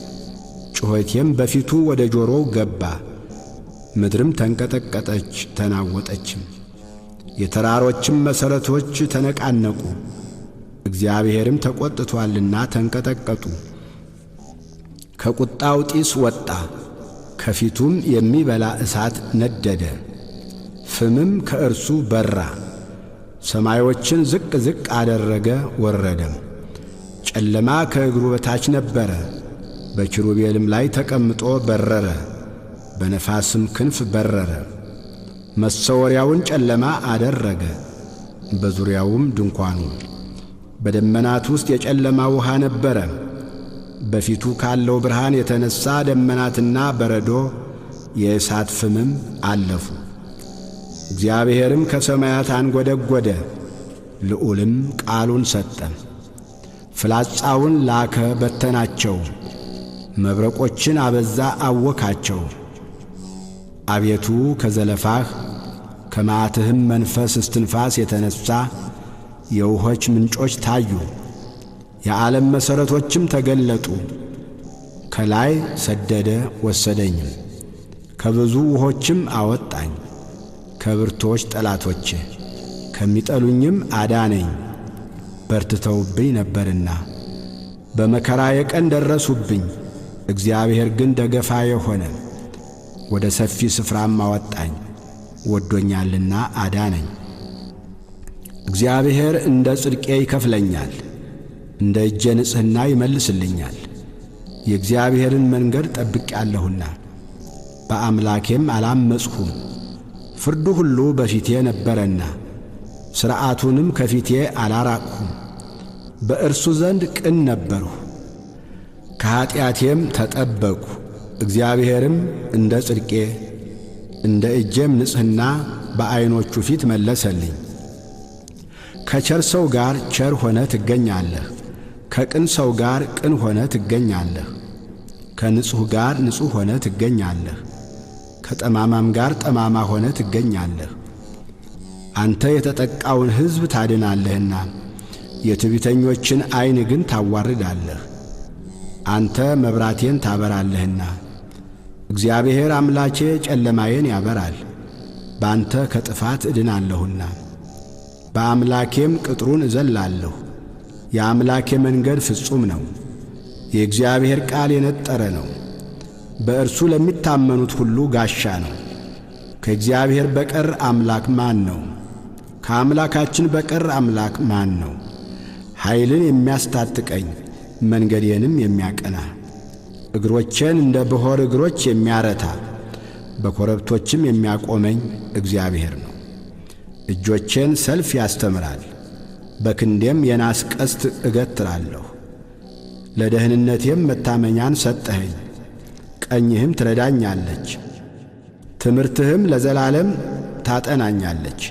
ጩኸቴም በፊቱ ወደ ጆሮው ገባ። ምድርም ተንቀጠቀጠች ተናወጠችም፣ የተራሮችም መሠረቶች ተነቃነቁ። እግዚአብሔርም ተቈጥቶአልና ተንቀጠቀጡ። ከቁጣው ጢስ ወጣ፣ ከፊቱም የሚበላ እሳት ነደደ። ፍምም ከእርሱ በራ። ሰማዮችን ዝቅ ዝቅ አደረገ ወረደም። ጨለማ ከእግሩ በታች ነበረ። በኪሩቤልም ላይ ተቀምጦ በረረ፣ በነፋስም ክንፍ በረረ። መሰወሪያውን ጨለማ አደረገ፣ በዙሪያውም ድንኳኑ። በደመናት ውስጥ የጨለማ ውሃ ነበረ። በፊቱ ካለው ብርሃን የተነሣ ደመናትና በረዶ የእሳት ፍምም አለፉ። እግዚአብሔርም ከሰማያት አንጐደጐደ፣ ልዑልም ቃሉን ሰጠ። ፍላጻውን ላከ በተናቸው፣ መብረቆችን አበዛ አወካቸው። አቤቱ ከዘለፋህ ከመዓትህም መንፈስ እስትንፋስ የተነሣ የውኆች ምንጮች ታዩ፣ የዓለም መሠረቶችም ተገለጡ። ከላይ ሰደደ ወሰደኝም፣ ከብዙ ውኆችም አወጣኝ። ከብርቶች ጠላቶቼ ከሚጠሉኝም አዳነኝ። በርትተውብኝ ነበርና በመከራዬ ቀን ደረሱብኝ። እግዚአብሔር ግን ደገፋዬ ሆነ፣ ወደ ሰፊ ስፍራም አወጣኝ። ወዶኛልና አዳነኝ። እግዚአብሔር እንደ ጽድቄ ይከፍለኛል፣ እንደ እጄ ንጽሕና ይመልስልኛል። የእግዚአብሔርን መንገድ ጠብቄአለሁና በአምላኬም አላመፅሁም። ፍርዱ ሁሉ በፊቴ ነበረና ሥርዓቱንም ከፊቴ አላራቅሁም። በእርሱ ዘንድ ቅን ነበርሁ፣ ከኀጢአቴም ተጠበቅሁ። እግዚአብሔርም እንደ ጽድቄ እንደ እጄም ንጽሕና በዐይኖቹ ፊት መለሰልኝ። ከቸር ሰው ጋር ቸር ሆነ ትገኛለህ፣ ከቅን ሰው ጋር ቅን ሆነ ትገኛለህ። ከንጹሕ ጋር ንጹሕ ሆነ ትገኛለህ፣ ከጠማማም ጋር ጠማማ ሆነ ትገኛለህ። አንተ የተጠቃውን ሕዝብ ታድናለህና የትዕቢተኞችን ዐይን ግን ታዋርዳለህ። አንተ መብራቴን ታበራለህና እግዚአብሔር አምላኬ ጨለማዬን ያበራል። በአንተ ከጥፋት እድናለሁና በአምላኬም ቅጥሩን እዘላለሁ። የአምላኬ መንገድ ፍጹም ነው፣ የእግዚአብሔር ቃል የነጠረ ነው። በእርሱ ለሚታመኑት ሁሉ ጋሻ ነው። ከእግዚአብሔር በቀር አምላክ ማን ነው? ከአምላካችን በቀር አምላክ ማን ነው? ኃይልን የሚያስታጥቀኝ መንገዴንም የሚያቀና እግሮቼን እንደ ብሖር እግሮች የሚያረታ በኮረብቶችም የሚያቆመኝ እግዚአብሔር ነው። እጆቼን ሰልፍ ያስተምራል፣ በክንዴም የናስ ቀስት እገትራለሁ። ለደህንነቴም መታመኛን ሰጠኸኝ፣ ቀኝህም ትረዳኛለች። ትምህርትህም ለዘላለም ታጠናኛለች፣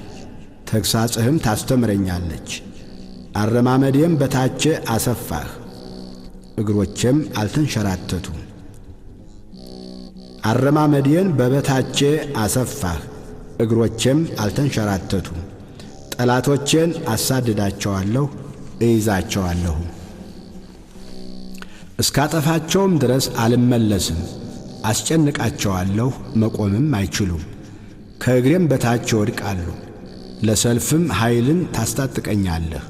ተግሣጽህም ታስተምረኛለች። አረማመዴም በታቼ አሰፋህ፣ እግሮቼም አልተንሸራተቱም። አረማመዴን በበታቼ አሰፋህ፣ እግሮቼም አልተንሸራተቱም። ጠላቶቼን አሳድዳቸዋለሁ፣ እይዛቸዋለሁ። እስካጠፋቸውም ድረስ አልመለስም። አስጨንቃቸዋለሁ፣ መቆምም አይችሉም። ከእግሬም በታች ይወድቃሉ። ለሰልፍም ኃይልን ታስታጥቀኛለህ።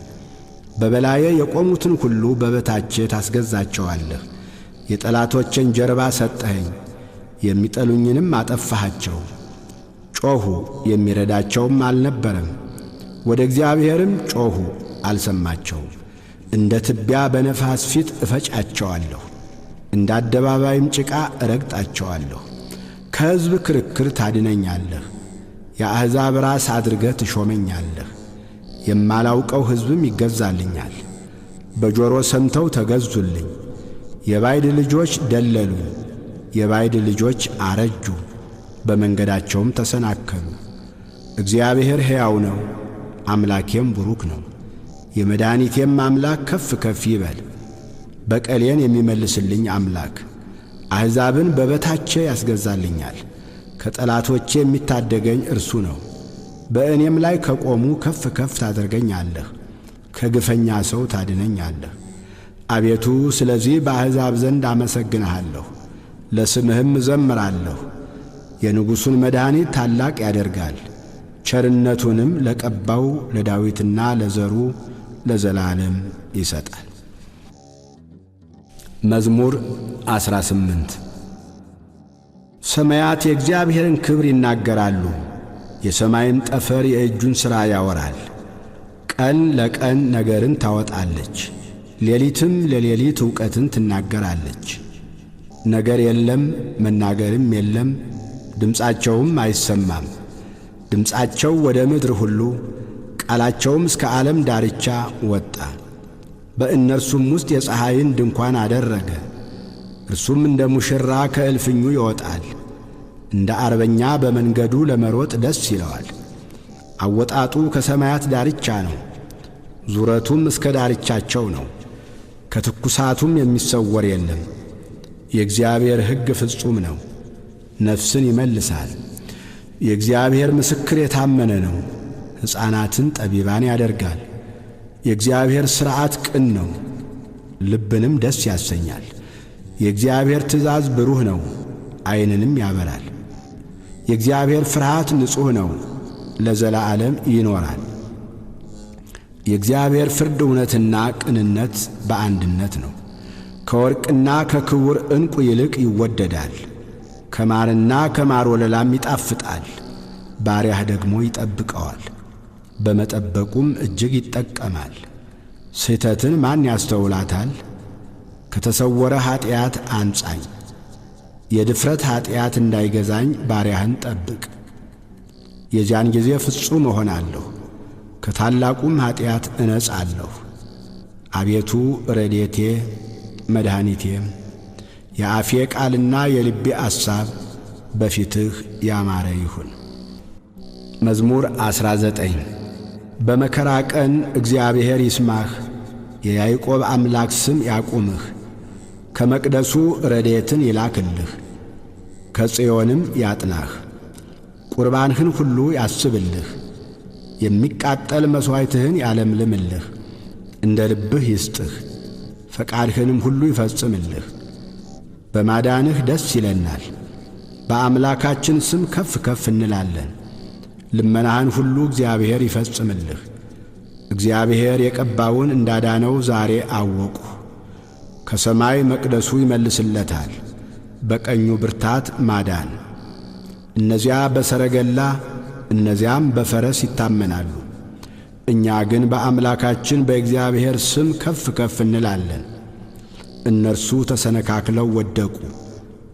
በበላዬ የቆሙትን ሁሉ በበታቼ ታስገዛቸዋለህ። የጠላቶቼን ጀርባ ሰጠኸኝ፣ የሚጠሉኝንም አጠፋሃቸው። ጮኹ፣ የሚረዳቸውም አልነበረም። ወደ እግዚአብሔርም ጮኹ፣ አልሰማቸውም። እንደ ትቢያ በነፋስ ፊት እፈጫቸዋለሁ፣ እንደ አደባባይም ጭቃ እረግጣቸዋለሁ። ከሕዝብ ክርክር ታድነኛለህ፣ የአሕዛብ ራስ አድርገህ ትሾመኛለህ። የማላውቀው ሕዝብም ይገዛልኛል። በጆሮ ሰምተው ተገዙልኝ። የባዕድ ልጆች ደለሉኝ፣ የባዕድ ልጆች አረጁ፣ በመንገዳቸውም ተሰናከሉ። እግዚአብሔር ሕያው ነው፣ አምላኬም ቡሩክ ነው። የመድኃኒቴም አምላክ ከፍ ከፍ ይበል። በቀሌን የሚመልስልኝ አምላክ አሕዛብን በበታቼ ያስገዛልኛል። ከጠላቶቼ የሚታደገኝ እርሱ ነው። በእኔም ላይ ከቆሙ ከፍ ከፍ ታደርገኛለህ፣ ከግፈኛ ሰው ታድነኛለህ። አቤቱ ስለዚህ በአሕዛብ ዘንድ አመሰግንሃለሁ፣ ለስምህም እዘምራለሁ። የንጉሡን መድኃኒት ታላቅ ያደርጋል፣ ቸርነቱንም ለቀባው ለዳዊትና ለዘሩ ለዘላለም ይሰጣል። መዝሙር 18 ሰማያት የእግዚአብሔርን ክብር ይናገራሉ፣ የሰማይም ጠፈር የእጁን ሥራ ያወራል። ቀን ለቀን ነገርን ታወጣለች፣ ሌሊትም ለሌሊት ዕውቀትን ትናገራለች። ነገር የለም መናገርም የለም፣ ድምፃቸውም አይሰማም። ድምፃቸው ወደ ምድር ሁሉ ቃላቸውም እስከ ዓለም ዳርቻ ወጣ። በእነርሱም ውስጥ የፀሐይን ድንኳን አደረገ። እርሱም እንደ ሙሽራ ከእልፍኙ ይወጣል፣ እንደ አርበኛ በመንገዱ ለመሮጥ ደስ ይለዋል። አወጣጡ ከሰማያት ዳርቻ ነው፣ ዙረቱም እስከ ዳርቻቸው ነው። ከትኩሳቱም የሚሰወር የለም። የእግዚአብሔር ሕግ ፍጹም ነው፣ ነፍስን ይመልሳል። የእግዚአብሔር ምስክር የታመነ ነው፣ ሕፃናትን ጠቢባን ያደርጋል። የእግዚአብሔር ሥርዓት ቅን ነው፣ ልብንም ደስ ያሰኛል። የእግዚአብሔር ትእዛዝ ብሩህ ነው፣ ዐይንንም ያበራል። የእግዚአብሔር ፍርሃት ንጹሕ ነው፣ ለዘላለም ይኖራል። የእግዚአብሔር ፍርድ እውነትና ቅንነት በአንድነት ነው። ከወርቅና ከክቡር ዕንቁ ይልቅ ይወደዳል። ከማርና ከማር ወለላም ይጣፍጣል። ባሪያህ ደግሞ ይጠብቀዋል፣ በመጠበቁም እጅግ ይጠቀማል። ስህተትን ማን ያስተውላታል? ከተሰወረ ኀጢአት አንጻኝ። የድፍረት ኀጢአት እንዳይገዛኝ ባሪያህን ጠብቅ። የዚያን ጊዜ ፍጹም እሆናለሁ፣ ከታላቁም ኀጢአት እነጻለሁ። አቤቱ ረድኤቴ መድኃኒቴም፣ የአፌ ቃልና የልቤ አሳብ በፊትህ ያማረ ይሁን። መዝሙር 19 በመከራ ቀን እግዚአብሔር ይስማህ፣ የያዕቆብ አምላክ ስም ያቁምህ። ከመቅደሱ ረድኤትን ይላክልህ፣ ከጽዮንም ያጥናህ። ቁርባንህን ሁሉ ያስብልህ፣ የሚቃጠል መሥዋዕትህን ያለምልምልህ። እንደ ልብህ ይስጥህ፣ ፈቃድህንም ሁሉ ይፈጽምልህ። በማዳንህ ደስ ይለናል፣ በአምላካችን ስም ከፍ ከፍ እንላለን። ልመናህን ሁሉ እግዚአብሔር ይፈጽምልህ። እግዚአብሔር የቀባውን እንዳዳነው ዛሬ አወቅሁ። ከሰማይ መቅደሱ ይመልስለታል፣ በቀኙ ብርታት ማዳን። እነዚያ በሰረገላ እነዚያም በፈረስ ይታመናሉ፣ እኛ ግን በአምላካችን በእግዚአብሔር ስም ከፍ ከፍ እንላለን። እነርሱ ተሰነካክለው ወደቁ፣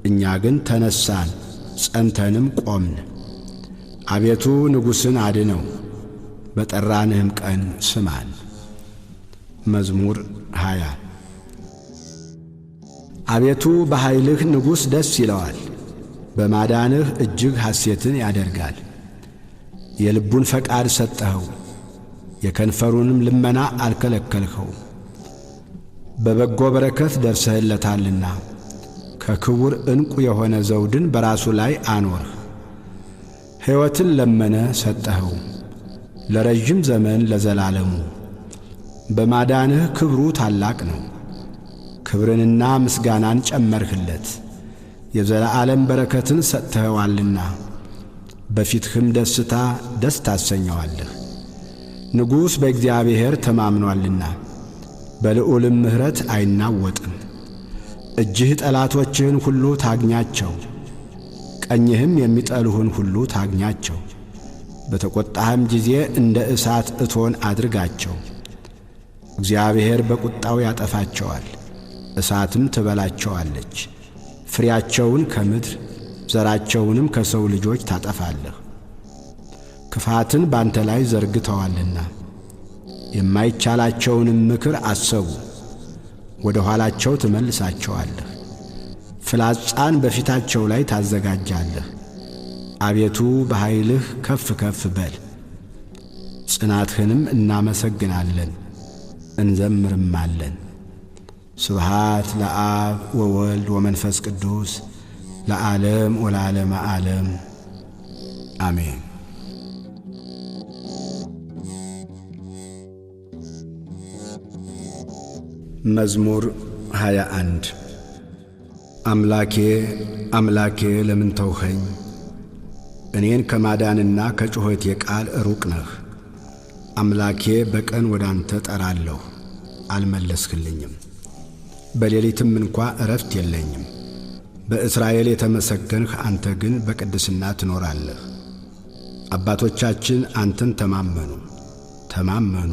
እኛ ግን ተነሳን፣ ጸንተንም ቆምን። አቤቱ ንጉሥን አድነው፣ በጠራንህም ቀን ስማን። መዝሙር 20 አቤቱ በኃይልህ ንጉሥ ደስ ይለዋል፣ በማዳንህ እጅግ ሐሴትን ያደርጋል። የልቡን ፈቃድ ሰጠኸው፣ የከንፈሩንም ልመና አልከለከልኸው። በበጎ በረከት ደርሰህለታልና ከክቡር ዕንቁ የሆነ ዘውድን በራሱ ላይ አኖርህ። ሕይወትን ለመነ ሰጠኸው፣ ለረዥም ዘመን ለዘላለሙ። በማዳንህ ክብሩ ታላቅ ነው። ክብርንና ምስጋናን ጨመርህለት፣ የዘላለም በረከትን ሰጥተኸዋልና በፊትህም ደስታ ደስ ታሰኘዋለህ። ንጉሥ በእግዚአብሔር ተማምኖአልና በልዑልም ምሕረት አይናወጥም። እጅህ ጠላቶችህን ሁሉ ታግኛቸው፣ ቀኝህም የሚጠሉህን ሁሉ ታግኛቸው። በተቈጣህም ጊዜ እንደ እሳት እቶን አድርጋቸው። እግዚአብሔር በቁጣው ያጠፋቸዋል፣ እሳትም ትበላቸዋለች። ፍሬያቸውን ከምድር ዘራቸውንም ከሰው ልጆች ታጠፋለህ። ክፋትን ባንተ ላይ ዘርግተዋልና የማይቻላቸውንም ምክር አሰቡ፣ ወደ ኋላቸው ትመልሳቸዋለህ። ፍላጻን በፊታቸው ላይ ታዘጋጃለህ። አቤቱ በኃይልህ ከፍ ከፍ በል፣ ጽናትህንም እናመሰግናለን እንዘምርማለን። ስብሃት ለአብ ወወልድ ወመንፈስ ቅዱስ ለዓለም ወለዓለመ ዓለም አሜን። መዝሙር 21 አምላኬ አምላኬ ለምን ተውኸኝ? እኔን ከማዳንና ከጩኸቴ ቃል ሩቅ ነህ። አምላኬ በቀን ወደ አንተ ጠራለሁ፣ አልመለስክልኝም። በሌሊትም እንኳ ዕረፍት የለኝም። በእስራኤል የተመሰገንህ አንተ ግን በቅድስና ትኖራለህ። አባቶቻችን አንተን ተማመኑ ተማመኑ፣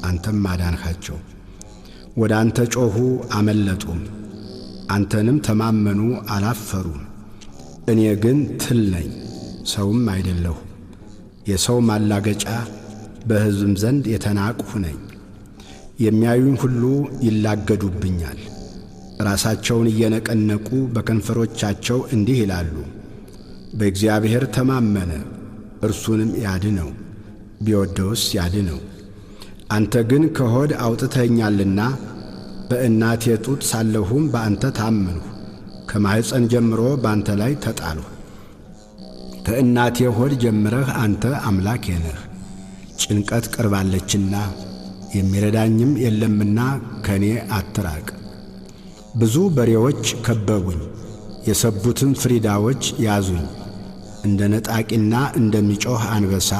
አንተም አዳንሃቸው። ወደ አንተ ጮኹ አመለጡም፣ አንተንም ተማመኑ አላፈሩም። እኔ ግን ትል ነኝ ሰውም አይደለሁ፣ የሰው ማላገጫ በሕዝብም ዘንድ የተናቅሁ ነኝ። የሚያዩኝ ሁሉ ይላገዱብኛል። ራሳቸውን እየነቀነቁ በከንፈሮቻቸው እንዲህ ይላሉ፣ በእግዚአብሔር ተማመነ እርሱንም ያድነው፣ ቢወደውስ ያድነው። አንተ ግን ከሆድ አውጥተኸኛልና በእናቴ ጡት ሳለሁም በአንተ ታመንሁ። ከማኅፀን ጀምሮ በአንተ ላይ ተጣልሁ። ከእናቴ ሆድ ጀምረህ አንተ አምላኬ ነህ። ጭንቀት ቀርባለችና የሚረዳኝም የለምና ከእኔ አትራቅ። ብዙ በሬዎች ከበቡኝ፣ የሰቡትም ፍሪዳዎች ያዙኝ። እንደ ነጣቂና እንደሚጮኽ አንበሳ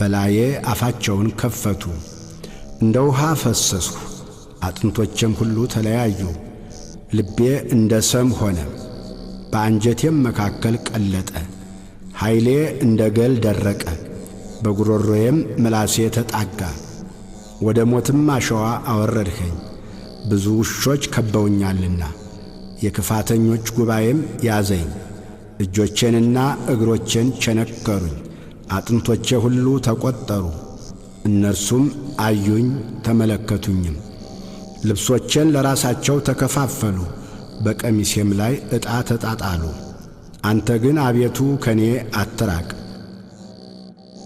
በላዬ አፋቸውን ከፈቱ። እንደ ውሃ ፈሰስሁ፣ አጥንቶቼም ሁሉ ተለያዩ። ልቤ እንደ ሰም ሆነ፣ በአንጀቴም መካከል ቀለጠ። ኃይሌ እንደ ገል ደረቀ፣ በጉሮሮዬም ምላሴ ተጣጋ። ወደ ሞትም አሸዋ አወረድኸኝ፣ ብዙ ውሾች ከበውኛልና። የክፋተኞች ጉባኤም ያዘኝ፣ እጆቼንና እግሮቼን ቸነከሩኝ። አጥንቶቼ ሁሉ ተቈጠሩ፣ እነርሱም አዩኝ ተመለከቱኝም። ልብሶቼን ለራሳቸው ተከፋፈሉ፣ በቀሚሴም ላይ ዕጣ ተጣጣሉ። አንተ ግን አቤቱ ከኔ አትራቅ።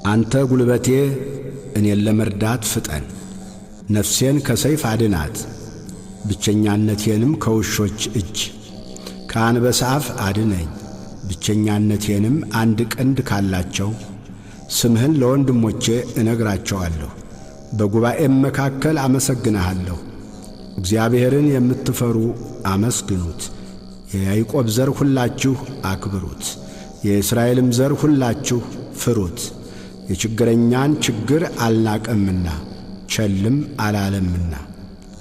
አንተ ጉልበቴ፣ እኔን ለመርዳት ፍጠን። ነፍሴን ከሰይፍ አድናት፣ ብቸኛነቴንም ከውሾች እጅ። ከአንበሳ አፍ አድነኝ፣ ብቸኛነቴንም አንድ ቀንድ ካላቸው። ስምህን ለወንድሞቼ እነግራቸዋለሁ፣ በጉባኤም መካከል አመሰግንሃለሁ። እግዚአብሔርን የምትፈሩ አመስግኑት፣ የያዕቆብ ዘር ሁላችሁ አክብሩት፣ የእስራኤልም ዘር ሁላችሁ ፍሩት። የችግረኛን ችግር አልናቀምና ቸልም አላለምና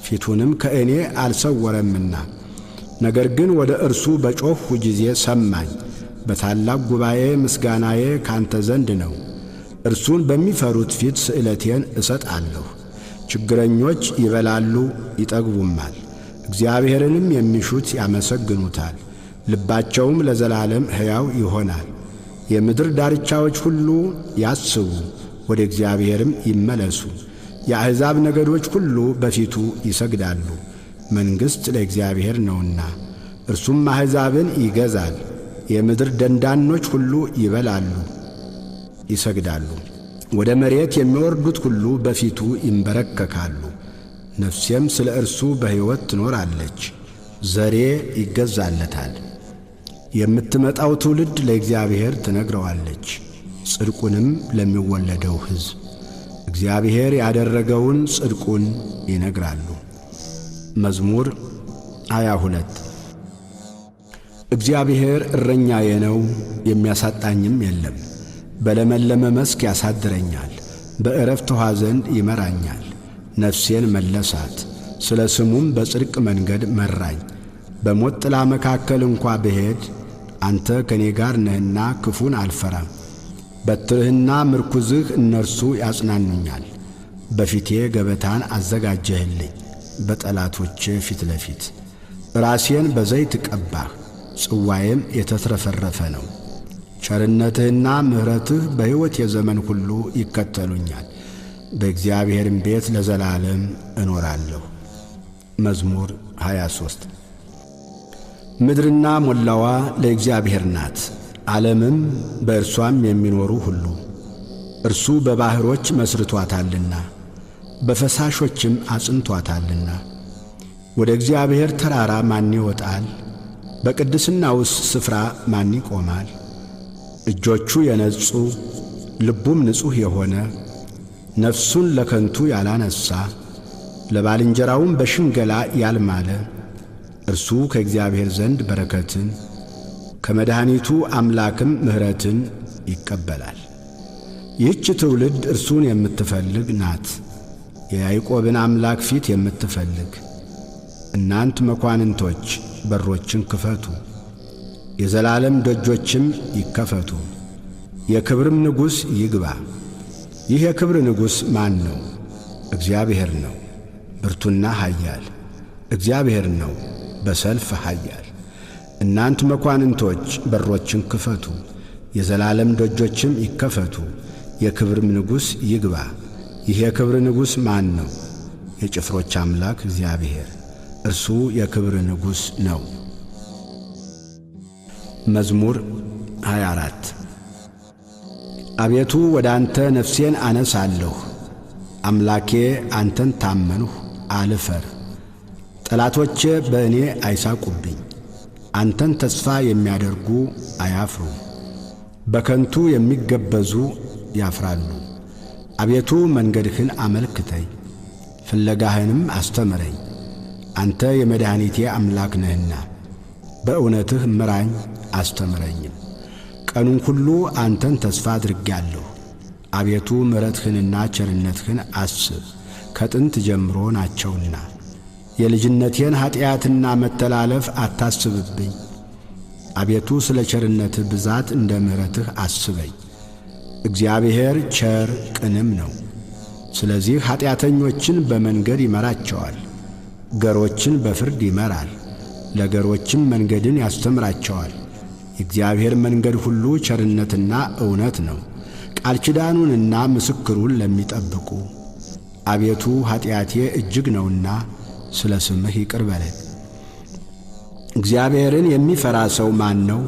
ፊቱንም ከእኔ አልሰወረምና። ነገር ግን ወደ እርሱ በጮኽሁ ጊዜ ሰማኝ። በታላቅ ጉባኤ ምስጋናዬ ካንተ ዘንድ ነው። እርሱን በሚፈሩት ፊት ስእለቴን እሰጣለሁ። ችግረኞች ይበላሉ ይጠግቡማል፣ እግዚአብሔርንም የሚሹት ያመሰግኑታል። ልባቸውም ለዘላለም ሕያው ይሆናል። የምድር ዳርቻዎች ሁሉ ያስቡ፣ ወደ እግዚአብሔርም ይመለሱ። የአሕዛብ ነገዶች ሁሉ በፊቱ ይሰግዳሉ። መንግሥት ለእግዚአብሔር ነውና እርሱም አሕዛብን ይገዛል። የምድር ደንዳኖች ሁሉ ይበላሉ፣ ይሰግዳሉ። ወደ መሬት የሚወርዱት ሁሉ በፊቱ ይንበረከካሉ። ነፍሴም ስለ እርሱ በሕይወት ትኖራለች፣ ዘሬ ይገዛለታል። የምትመጣው ትውልድ ለእግዚአብሔር ትነግረዋለች፣ ጽድቁንም ለሚወለደው ሕዝብ እግዚአብሔር ያደረገውን ጽድቁን ይነግራሉ። መዝሙር 22 እግዚአብሔር እረኛዬ ነው፣ የሚያሳጣኝም የለም። በለመለመ መስክ ያሳድረኛል፣ በዕረፍት ውኃ ዘንድ ይመራኛል። ነፍሴን መለሳት፣ ስለ ስሙም በጽድቅ መንገድ መራኝ። በሞት ጥላ መካከል እንኳ ብሄድ አንተ ከእኔ ጋር ነህና ክፉን አልፈራም። በትርህና ምርኩዝህ እነርሱ ያጽናኑኛል። በፊቴ ገበታን አዘጋጀህልኝ፣ በጠላቶቼ ፊት ለፊት። ራሴን በዘይት ቀባህ፣ ጽዋዬም የተትረፈረፈ ነው። ቸርነትህና ምሕረትህ በሕይወቴ ዘመን ሁሉ ይከተሉኛል፣ በእግዚአብሔርም ቤት ለዘላለም እኖራለሁ። መዝሙር 23 ምድርና ሞላዋ ለእግዚአብሔር ናት፣ ዓለምም በእርሷም የሚኖሩ ሁሉ። እርሱ በባሕሮች መስርቶአታልና በፈሳሾችም አጽንቶአታልና። ወደ እግዚአብሔር ተራራ ማን ይወጣል? በቅድስናውስ ስፍራ ማን ይቆማል? እጆቹ የነጹ ልቡም ንጹሕ የሆነ ነፍሱን ለከንቱ ያላነሣ ለባልንጀራውም በሽንገላ ያልማለ እርሱ ከእግዚአብሔር ዘንድ በረከትን ከመድኃኒቱ አምላክም ምሕረትን ይቀበላል። ይህች ትውልድ እርሱን የምትፈልግ ናት፣ የያዕቆብን አምላክ ፊት የምትፈልግ። እናንት መኳንንቶች በሮችን ክፈቱ፣ የዘላለም ደጆችም ይከፈቱ፣ የክብርም ንጉሥ ይግባ። ይህ የክብር ንጉሥ ማን ነው? እግዚአብሔር ነው፣ ብርቱና ኃያል። እግዚአብሔር ነው፣ በሰልፍ ኃያል። እናንት መኳንንቶች በሮችን ክፈቱ፣ የዘላለም ደጆችም ይከፈቱ፣ የክብርም ንጉሥ ይግባ። ይህ የክብር ንጉሥ ማን ነው? የጭፍሮች አምላክ እግዚአብሔር፣ እርሱ የክብር ንጉሥ ነው። መዝሙር 24 አቤቱ ወደ አንተ ነፍሴን አነሳለሁ። አምላኬ አንተን ታመንሁ፣ አልፈር። ጠላቶቼ በእኔ አይሳቁብኝ። አንተን ተስፋ የሚያደርጉ አያፍሩ፣ በከንቱ የሚገበዙ ያፍራሉ። አቤቱ መንገድህን አመልክተኝ፣ ፍለጋህንም አስተምረኝ። አንተ የመድኃኒቴ አምላክ ነህና በእውነትህ ምራኝ አስተምረኝም። ቀኑን ሁሉ አንተን ተስፋ አድርጌአለሁ። አቤቱ ምሕረትህንና ቸርነትህን አስብ፣ ከጥንት ጀምሮ ናቸውና። የልጅነቴን ኀጢአትና መተላለፍ አታስብብኝ። አቤቱ ስለ ቸርነትህ ብዛት እንደ ምሕረትህ አስበኝ። እግዚአብሔር ቸር ቅንም ነው። ስለዚህ ኀጢአተኞችን በመንገድ ይመራቸዋል፣ ገሮችን በፍርድ ይመራል፣ ለገሮችም መንገድን ያስተምራቸዋል። የእግዚአብሔር መንገድ ሁሉ ቸርነትና እውነት ነው፣ ቃል ኪዳኑንና ምስክሩን ለሚጠብቁ። አቤቱ ኀጢአቴ እጅግ ነውና ስለ ስምህ ይቅር በለኝ። እግዚአብሔርን የሚፈራ ሰው ማን ነው?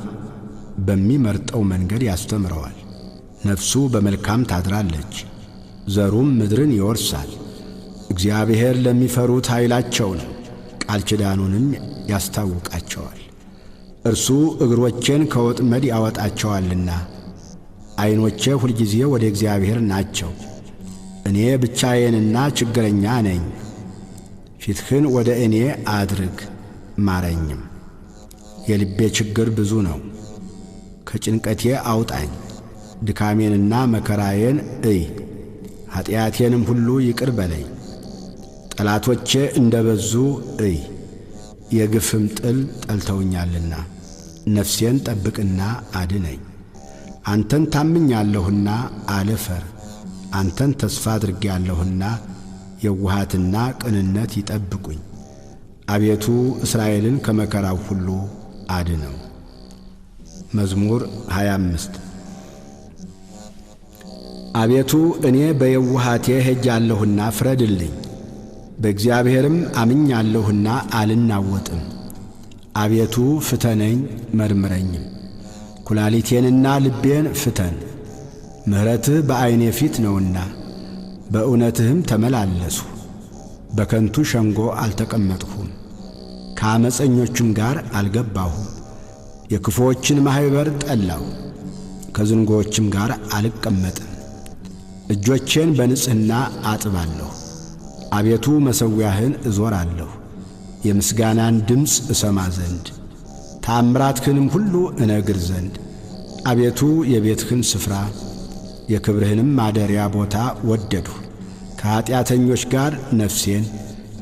በሚመርጠው መንገድ ያስተምረዋል። ነፍሱ በመልካም ታድራለች፣ ዘሩም ምድርን ይወርሳል። እግዚአብሔር ለሚፈሩት ኃይላቸው ነው፣ ቃል ኪዳኑንም ያስታውቃቸዋል። እርሱ እግሮቼን ከወጥመድ ያወጣቸዋልና። ዐይኖቼ ሁልጊዜ ወደ እግዚአብሔር ናቸው። እኔ ብቻዬንና ችግረኛ ነኝ። ፊትህን ወደ እኔ አድርግ ማረኝም። የልቤ ችግር ብዙ ነው፣ ከጭንቀቴ አውጣኝ። ድካሜንና መከራዬን እይ፣ ኀጢአቴንም ሁሉ ይቅር በለኝ። ጠላቶቼ እንደ በዙ እይ፣ የግፍም ጥል ጠልተውኛልና። ነፍሴን ጠብቅና አድነኝ። አንተን ታምኛለሁና አልፈር። አንተን ተስፋ አድርጌአለሁና የውሃትና ቅንነት ይጠብቁኝ። አቤቱ እስራኤልን ከመከራው ሁሉ አድነው። መዝሙር 25 አቤቱ እኔ በየውሃቴ ሄጃለሁና ፍረድልኝ። በእግዚአብሔርም አምኛለሁና አልናወጥም። አቤቱ ፍተነኝ መርምረኝም፣ ኩላሊቴንና ልቤን ፍተን። ምሕረትህ በዐይኔ ፊት ነውና በእውነትህም ተመላለሱ። በከንቱ ሸንጎ አልተቀመጥሁም፣ ከዓመፀኞችም ጋር አልገባሁም። የክፉዎችን ማኅበር ጠላሁ፣ ከዝንጎዎችም ጋር አልቀመጥም። እጆቼን በንጽሕና አጥባለሁ። አቤቱ መሠዊያህን እዞራለሁ፣ የምስጋናን ድምፅ እሰማ ዘንድ ተአምራትህንም ሁሉ እነግር ዘንድ። አቤቱ የቤትህን ስፍራ የክብርህንም ማደሪያ ቦታ ወደድሁ። ከኀጢአተኞች ጋር ነፍሴን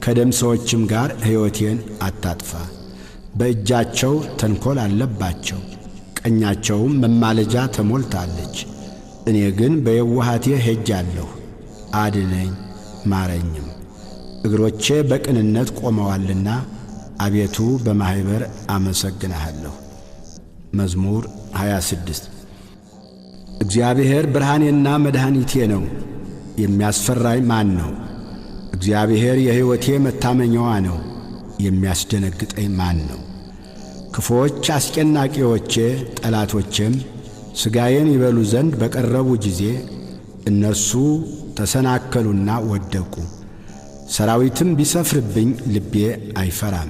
ከደም ሰዎችም ጋር ሕይወቴን አታጥፋ። በእጃቸው ተንኰል አለባቸው፣ ቀኛቸውም መማለጃ ተሞልታለች። እኔ ግን በየዋሃቴ ሄጃለሁ፣ አድነኝ ማረኝም። እግሮቼ በቅንነት ቆመዋልና አቤቱ በማኅበር አመሰግንሃለሁ። መዝሙር 26 እግዚአብሔር ብርሃኔና መድኃኒቴ ነው፣ የሚያስፈራኝ ማን ነው? እግዚአብሔር የሕይወቴ መታመኛዋ ነው፣ የሚያስደነግጠኝ ማን ነው? ክፉዎች አስጨናቂዎቼ ጠላቶቼም ሥጋዬን ይበሉ ዘንድ በቀረቡ ጊዜ እነርሱ ተሰናከሉና ወደቁ። ሰራዊትም ቢሰፍርብኝ ልቤ አይፈራም፣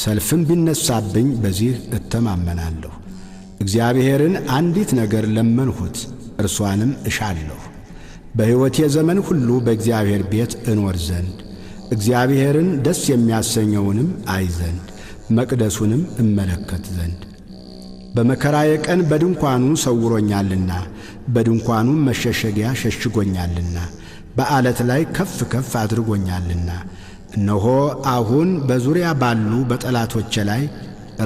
ሰልፍም ቢነሳብኝ በዚህ እተማመናለሁ። እግዚአብሔርን አንዲት ነገር ለመንሁት፣ እርሷንም እሻለሁ፣ በሕይወቴ ዘመን ሁሉ በእግዚአብሔር ቤት እኖር ዘንድ፣ እግዚአብሔርን ደስ የሚያሰኘውንም አይ ዘንድ፣ መቅደሱንም እመለከት ዘንድ። በመከራዬ ቀን በድንኳኑ ሰውሮኛልና፣ በድንኳኑም መሸሸጊያ ሸሽጎኛልና፣ በዓለት ላይ ከፍ ከፍ አድርጎኛልና። እነሆ አሁን በዙሪያ ባሉ በጠላቶቼ ላይ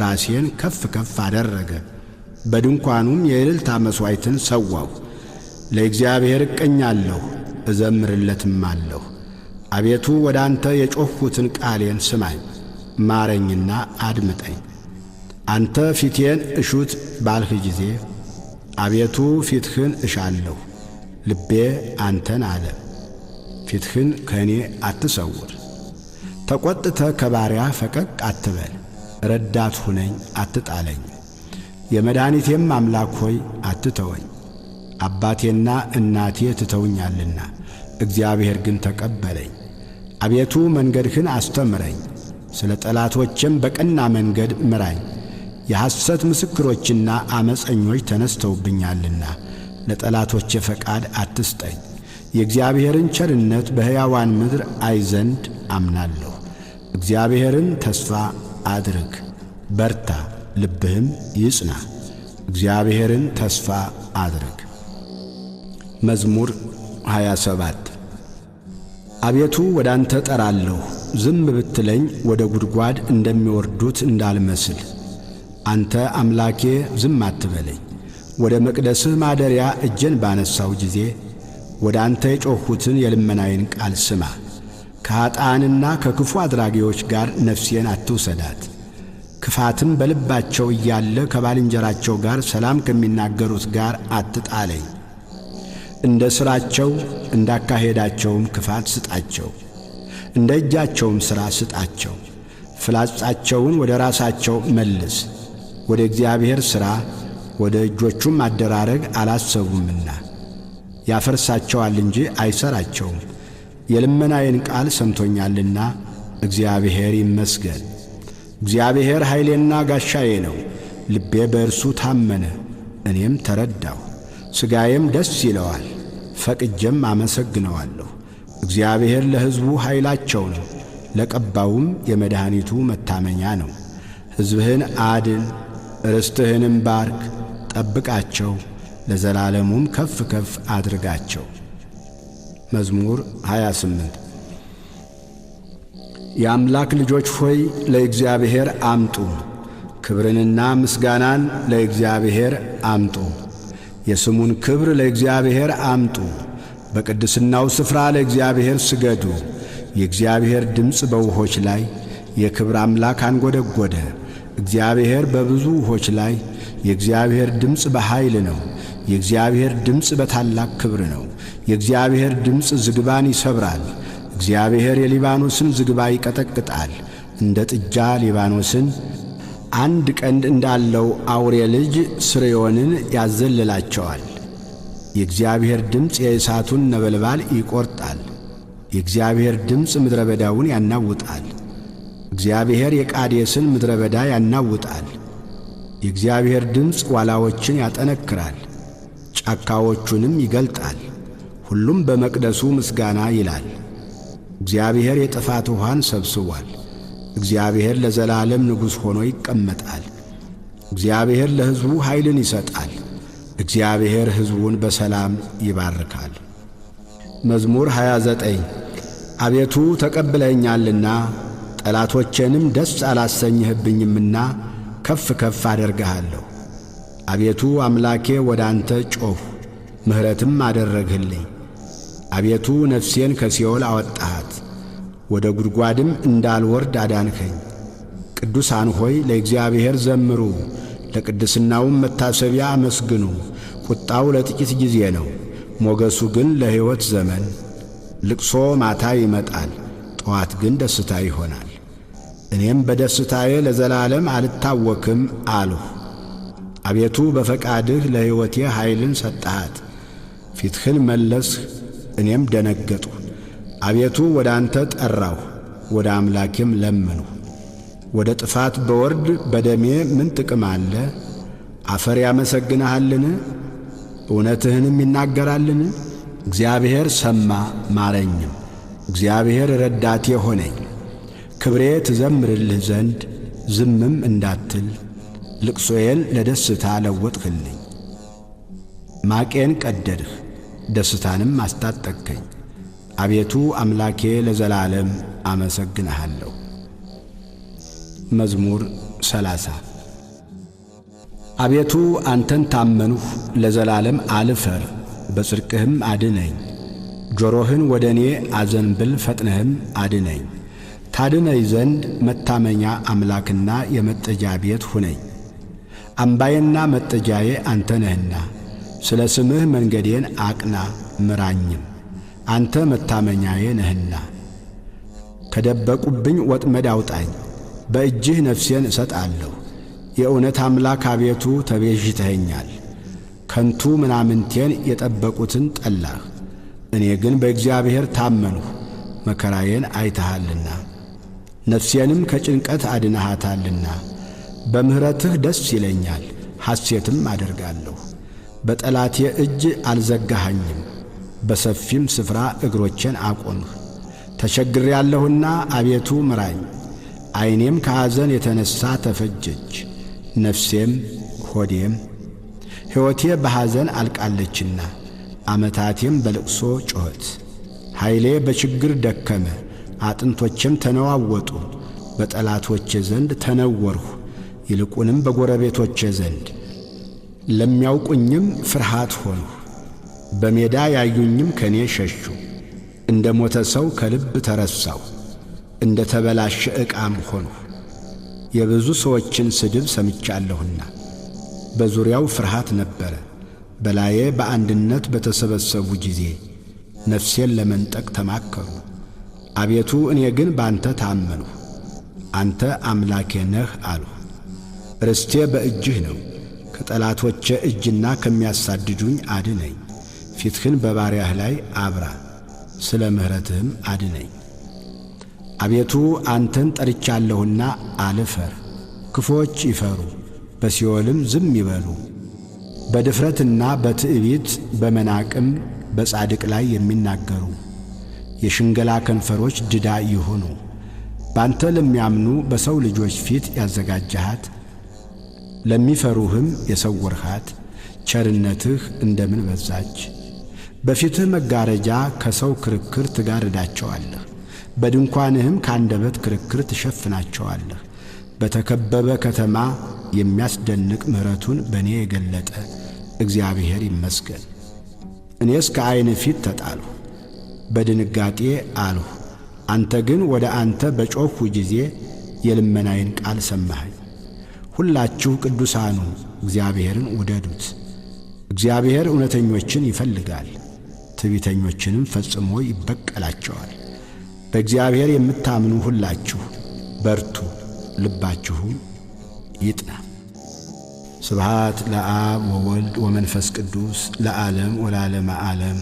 ራሴን ከፍ ከፍ አደረገ። በድንኳኑም የእልልታ መሥዋዕትን ሰዋሁ። ለእግዚአብሔር እቀኛለሁ እዘምርለትም አለሁ። አቤቱ ወደ አንተ የጮኽሁትን ቃሌን ስማኝ፣ ማረኝና አድምጠኝ። አንተ ፊቴን እሹት ባልህ ጊዜ አቤቱ ፊትህን እሻለሁ። ልቤ አንተን አለ፣ ፊትህን ከእኔ አትሰውር። ተቈጥተ ከባሪያ ፈቀቅ አትበል፣ ረዳት ሁነኝ አትጣለኝ። የመድኃኒቴም አምላክ ሆይ አትተወኝ። አባቴና እናቴ ትተውኛልና እግዚአብሔር ግን ተቀበለኝ። አቤቱ መንገድህን አስተምረኝ፣ ስለ ጠላቶችም በቀና መንገድ ምራኝ። የሐሰት ምስክሮችና ዓመፀኞች ተነስተውብኛልና ለጠላቶቼ ፈቃድ አትስጠኝ። የእግዚአብሔርን ቸርነት በሕያዋን ምድር አይ ዘንድ አምናለሁ። እግዚአብሔርን ተስፋ አድርግ፣ በርታ፣ ልብህም ይጽና። እግዚአብሔርን ተስፋ አድርግ። መዝሙር 27 አቤቱ ወደ አንተ ጠራለሁ፣ ዝም ብትለኝ ወደ ጉድጓድ እንደሚወርዱት እንዳልመስል። አንተ አምላኬ ዝም አትበለኝ። ወደ መቅደስህ ማደሪያ እጄን ባነሳው ጊዜ ወደ አንተ የጮኽሁትን የልመናዬን ቃል ስማ። ከኀጥኣንና ከክፉ አድራጊዎች ጋር ነፍሴን አትውሰዳት። ክፋትም በልባቸው እያለ ከባልንጀራቸው ጋር ሰላም ከሚናገሩት ጋር አትጣለኝ። እንደ ሥራቸው እንዳካሄዳቸውም ክፋት ስጣቸው፣ እንደ እጃቸውም ሥራ ስጣቸው። ፍላጻቸውን ወደ ራሳቸው መልስ፣ ወደ እግዚአብሔር ሥራ ወደ እጆቹም አደራረግ አላሰቡምና። ያፈርሳቸዋል እንጂ አይሠራቸውም። የልመናዬን ቃል ሰምቶኛልና እግዚአብሔር ይመስገን። እግዚአብሔር ኃይሌና ጋሻዬ ነው፣ ልቤ በእርሱ ታመነ። እኔም ተረዳሁ፣ ሥጋዬም ደስ ይለዋል፣ ፈቅጄም አመሰግነዋለሁ። እግዚአብሔር ለሕዝቡ ኃይላቸው ነው፣ ለቀባውም የመድኃኒቱ መታመኛ ነው። ሕዝብህን አድን፣ ርስትህንም ባርክ፣ ጠብቃቸው፣ ለዘላለሙም ከፍ ከፍ አድርጋቸው። መዝሙር 28 የአምላክ ልጆች ሆይ ለእግዚአብሔር አምጡ፣ ክብርንና ምስጋናን ለእግዚአብሔር አምጡ። የስሙን ክብር ለእግዚአብሔር አምጡ፣ በቅድስናው ስፍራ ለእግዚአብሔር ስገዱ። የእግዚአብሔር ድምፅ በውኆች ላይ፣ የክብር አምላክ አንጐደጐደ። እግዚአብሔር በብዙ ውኆች ላይ፣ የእግዚአብሔር ድምፅ በኃይል ነው። የእግዚአብሔር ድምፅ በታላቅ ክብር ነው። የእግዚአብሔር ድምፅ ዝግባን ይሰብራል። እግዚአብሔር የሊባኖስን ዝግባ ይቀጠቅጣል፣ እንደ ጥጃ ሊባኖስን አንድ ቀንድ እንዳለው አውሬ ልጅ ስርዮንን ያዘልላቸዋል። የእግዚአብሔር ድምፅ የእሳቱን ነበልባል ይቈርጣል። የእግዚአብሔር ድምፅ ምድረ በዳውን ያናውጣል። እግዚአብሔር የቃዴስን ምድረ በዳ ያናውጣል። የእግዚአብሔር ድምፅ ዋላዎችን ያጠነክራል፣ ጫካዎቹንም ይገልጣል። ሁሉም በመቅደሱ ምስጋና ይላል። እግዚአብሔር የጥፋት ውኃን ሰብስቧል። እግዚአብሔር ለዘላለም ንጉሥ ሆኖ ይቀመጣል። እግዚአብሔር ለሕዝቡ ኃይልን ይሰጣል። እግዚአብሔር ሕዝቡን በሰላም ይባርካል። መዝሙር 29 አቤቱ ተቀብለኸኛልና ጠላቶቼንም ደስ አላሰኘህብኝምና ከፍ ከፍ አደርግሃለሁ። አቤቱ አምላኬ ወደ አንተ ጮኽሁ፣ ምሕረትም አደረግህልኝ። አቤቱ ነፍሴን ከሲኦል አወጣሃት፣ ወደ ጉድጓድም እንዳልወርድ አዳንከኝ። ቅዱሳን ሆይ ለእግዚአብሔር ዘምሩ፣ ለቅድስናውም መታሰቢያ አመስግኑ። ቁጣው ለጥቂት ጊዜ ነው፣ ሞገሱ ግን ለሕይወት ዘመን። ልቅሶ ማታ ይመጣል፣ ጠዋት ግን ደስታ ይሆናል። እኔም በደስታዬ ለዘላለም አልታወክም አልሁ። አቤቱ በፈቃድህ ለሕይወቴ ኃይልን ሰጠሃት። ፊትህን መለስህ፣ እኔም ደነገጥሁ። አቤቱ ወደ አንተ ጠራሁ፣ ወደ አምላኬም ለመንሁ። ወደ ጥፋት በወርድ በደሜ ምን ጥቅም አለ? አፈር ያመሰግንሃልን? እውነትህንም ይናገራልን? እግዚአብሔር ሰማ ማረኝም፣ እግዚአብሔር ረዳቴ ሆነኝ። ክብሬ ትዘምርልህ ዘንድ ዝምም እንዳትል፣ ልቅሶዬን ለደስታ ለወጥህልኝ። ማቄን ቀደድህ፣ ደስታንም አስታጠቅከኝ። አቤቱ አምላኬ ለዘላለም አመሰግንሃለሁ። መዝሙር 30 አቤቱ አንተን ታመንሁ፣ ለዘላለም አልፈር፣ በጽድቅህም አድነኝ። ጆሮህን ወደ እኔ አዘንብል፣ ፈጥነህም አድነኝ። ታድነኝ ዘንድ መታመኛ አምላክና የመጠጃ ቤት ሁነኝ። አምባዬና መጠጃዬ አንተ ነህና፣ ስለ ስምህ መንገዴን አቅና ምራኝም። አንተ መታመኛዬ ነህና። ከደበቁብኝ ወጥመድ አውጣኝ፣ በእጅህ ነፍሴን እሰጣለሁ። የእውነት አምላክ አቤቱ ተቤዥተኸኛል። ከንቱ ምናምንቴን የጠበቁትን ጠላህ። እኔ ግን በእግዚአብሔር ታመንሁ፣ መከራዬን አይተሃልና ነፍሴንም ከጭንቀት አድነሃታልና። በምሕረትህ ደስ ይለኛል፣ ሐሴትም አደርጋለሁ። በጠላቴ እጅ አልዘጋኸኝም፣ በሰፊም ስፍራ እግሮቼን አቆምህ። ተቸግሬአለሁና አቤቱ ምራኝ፣ ዐይኔም ከሐዘን የተነሣ ተፈጀች፣ ነፍሴም ሆዴም። ሕይወቴ በሐዘን አልቃለችና ዓመታቴም በልቅሶ ጮኸት። ኃይሌ በችግር ደከመ፣ አጥንቶቼም ተነዋወጡ። በጠላቶቼ ዘንድ ተነወርሁ፣ ይልቁንም በጎረቤቶቼ ዘንድ። ለሚያውቁኝም ፍርሃት ሆንሁ፣ በሜዳ ያዩኝም ከኔ ሸሹ። እንደ ሞተ ሰው ከልብ ተረሳሁ፣ እንደ ተበላሸ ዕቃም ሆንሁ። የብዙ ሰዎችን ስድብ ሰምቻለሁና በዙሪያው ፍርሃት ነበረ። በላዬ በአንድነት በተሰበሰቡ ጊዜ ነፍሴን ለመንጠቅ ተማከሩ። አቤቱ እኔ ግን ባንተ ታመንሁ፣ አንተ አምላኬ ነህ አልሁ። ርስቴ በእጅህ ነው፣ ከጠላቶቼ እጅና ከሚያሳድዱኝ አድነኝ። ፊትህን በባሪያህ ላይ አብራ፣ ስለ ምሕረትህም አድነኝ። አቤቱ አንተን ጠርቻለሁና አልፈር። ክፉዎች ይፈሩ፣ በሲኦልም ዝም ይበሉ። በድፍረትና በትዕቢት በመናቅም በጻድቅ ላይ የሚናገሩ የሽንገላ ከንፈሮች ድዳ ይሁኑ። ባንተ ለሚያምኑ በሰው ልጆች ፊት ያዘጋጀሃት፣ ለሚፈሩህም የሰወርሃት ቸርነትህ እንደምን በዛች! በፊትህ መጋረጃ ከሰው ክርክር ትጋርዳቸዋለህ፣ በድንኳንህም ከአንደበት ክርክር ትሸፍናቸዋለህ። በተከበበ ከተማ የሚያስደንቅ ምሕረቱን በእኔ የገለጠ እግዚአብሔር ይመስገን። እኔስ ከዐይን ፊት ተጣልሁ፣ በድንጋጤ አልሁ። አንተ ግን ወደ አንተ በጮኽሁ ጊዜ የልመናዬን ቃል ሰማኸኝ። ሁላችሁ ቅዱሳኑ እግዚአብሔርን ውደዱት። እግዚአብሔር እውነተኞችን ይፈልጋል፣ ትዕቢተኞችንም ፈጽሞ ይበቀላቸዋል። በእግዚአብሔር የምታምኑ ሁላችሁ በርቱ፣ ልባችሁም ይጥና። ስብሃት ለአብ ወወልድ ወመንፈስ ቅዱስ ለዓለም ወለዓለመ ዓለም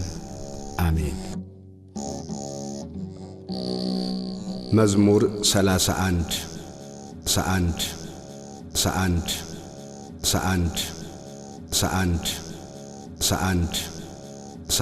አሜን። መዝሙር 31 ሰአንድ ሰአንድ ሰአንድ ሰአንድ ሰአንድ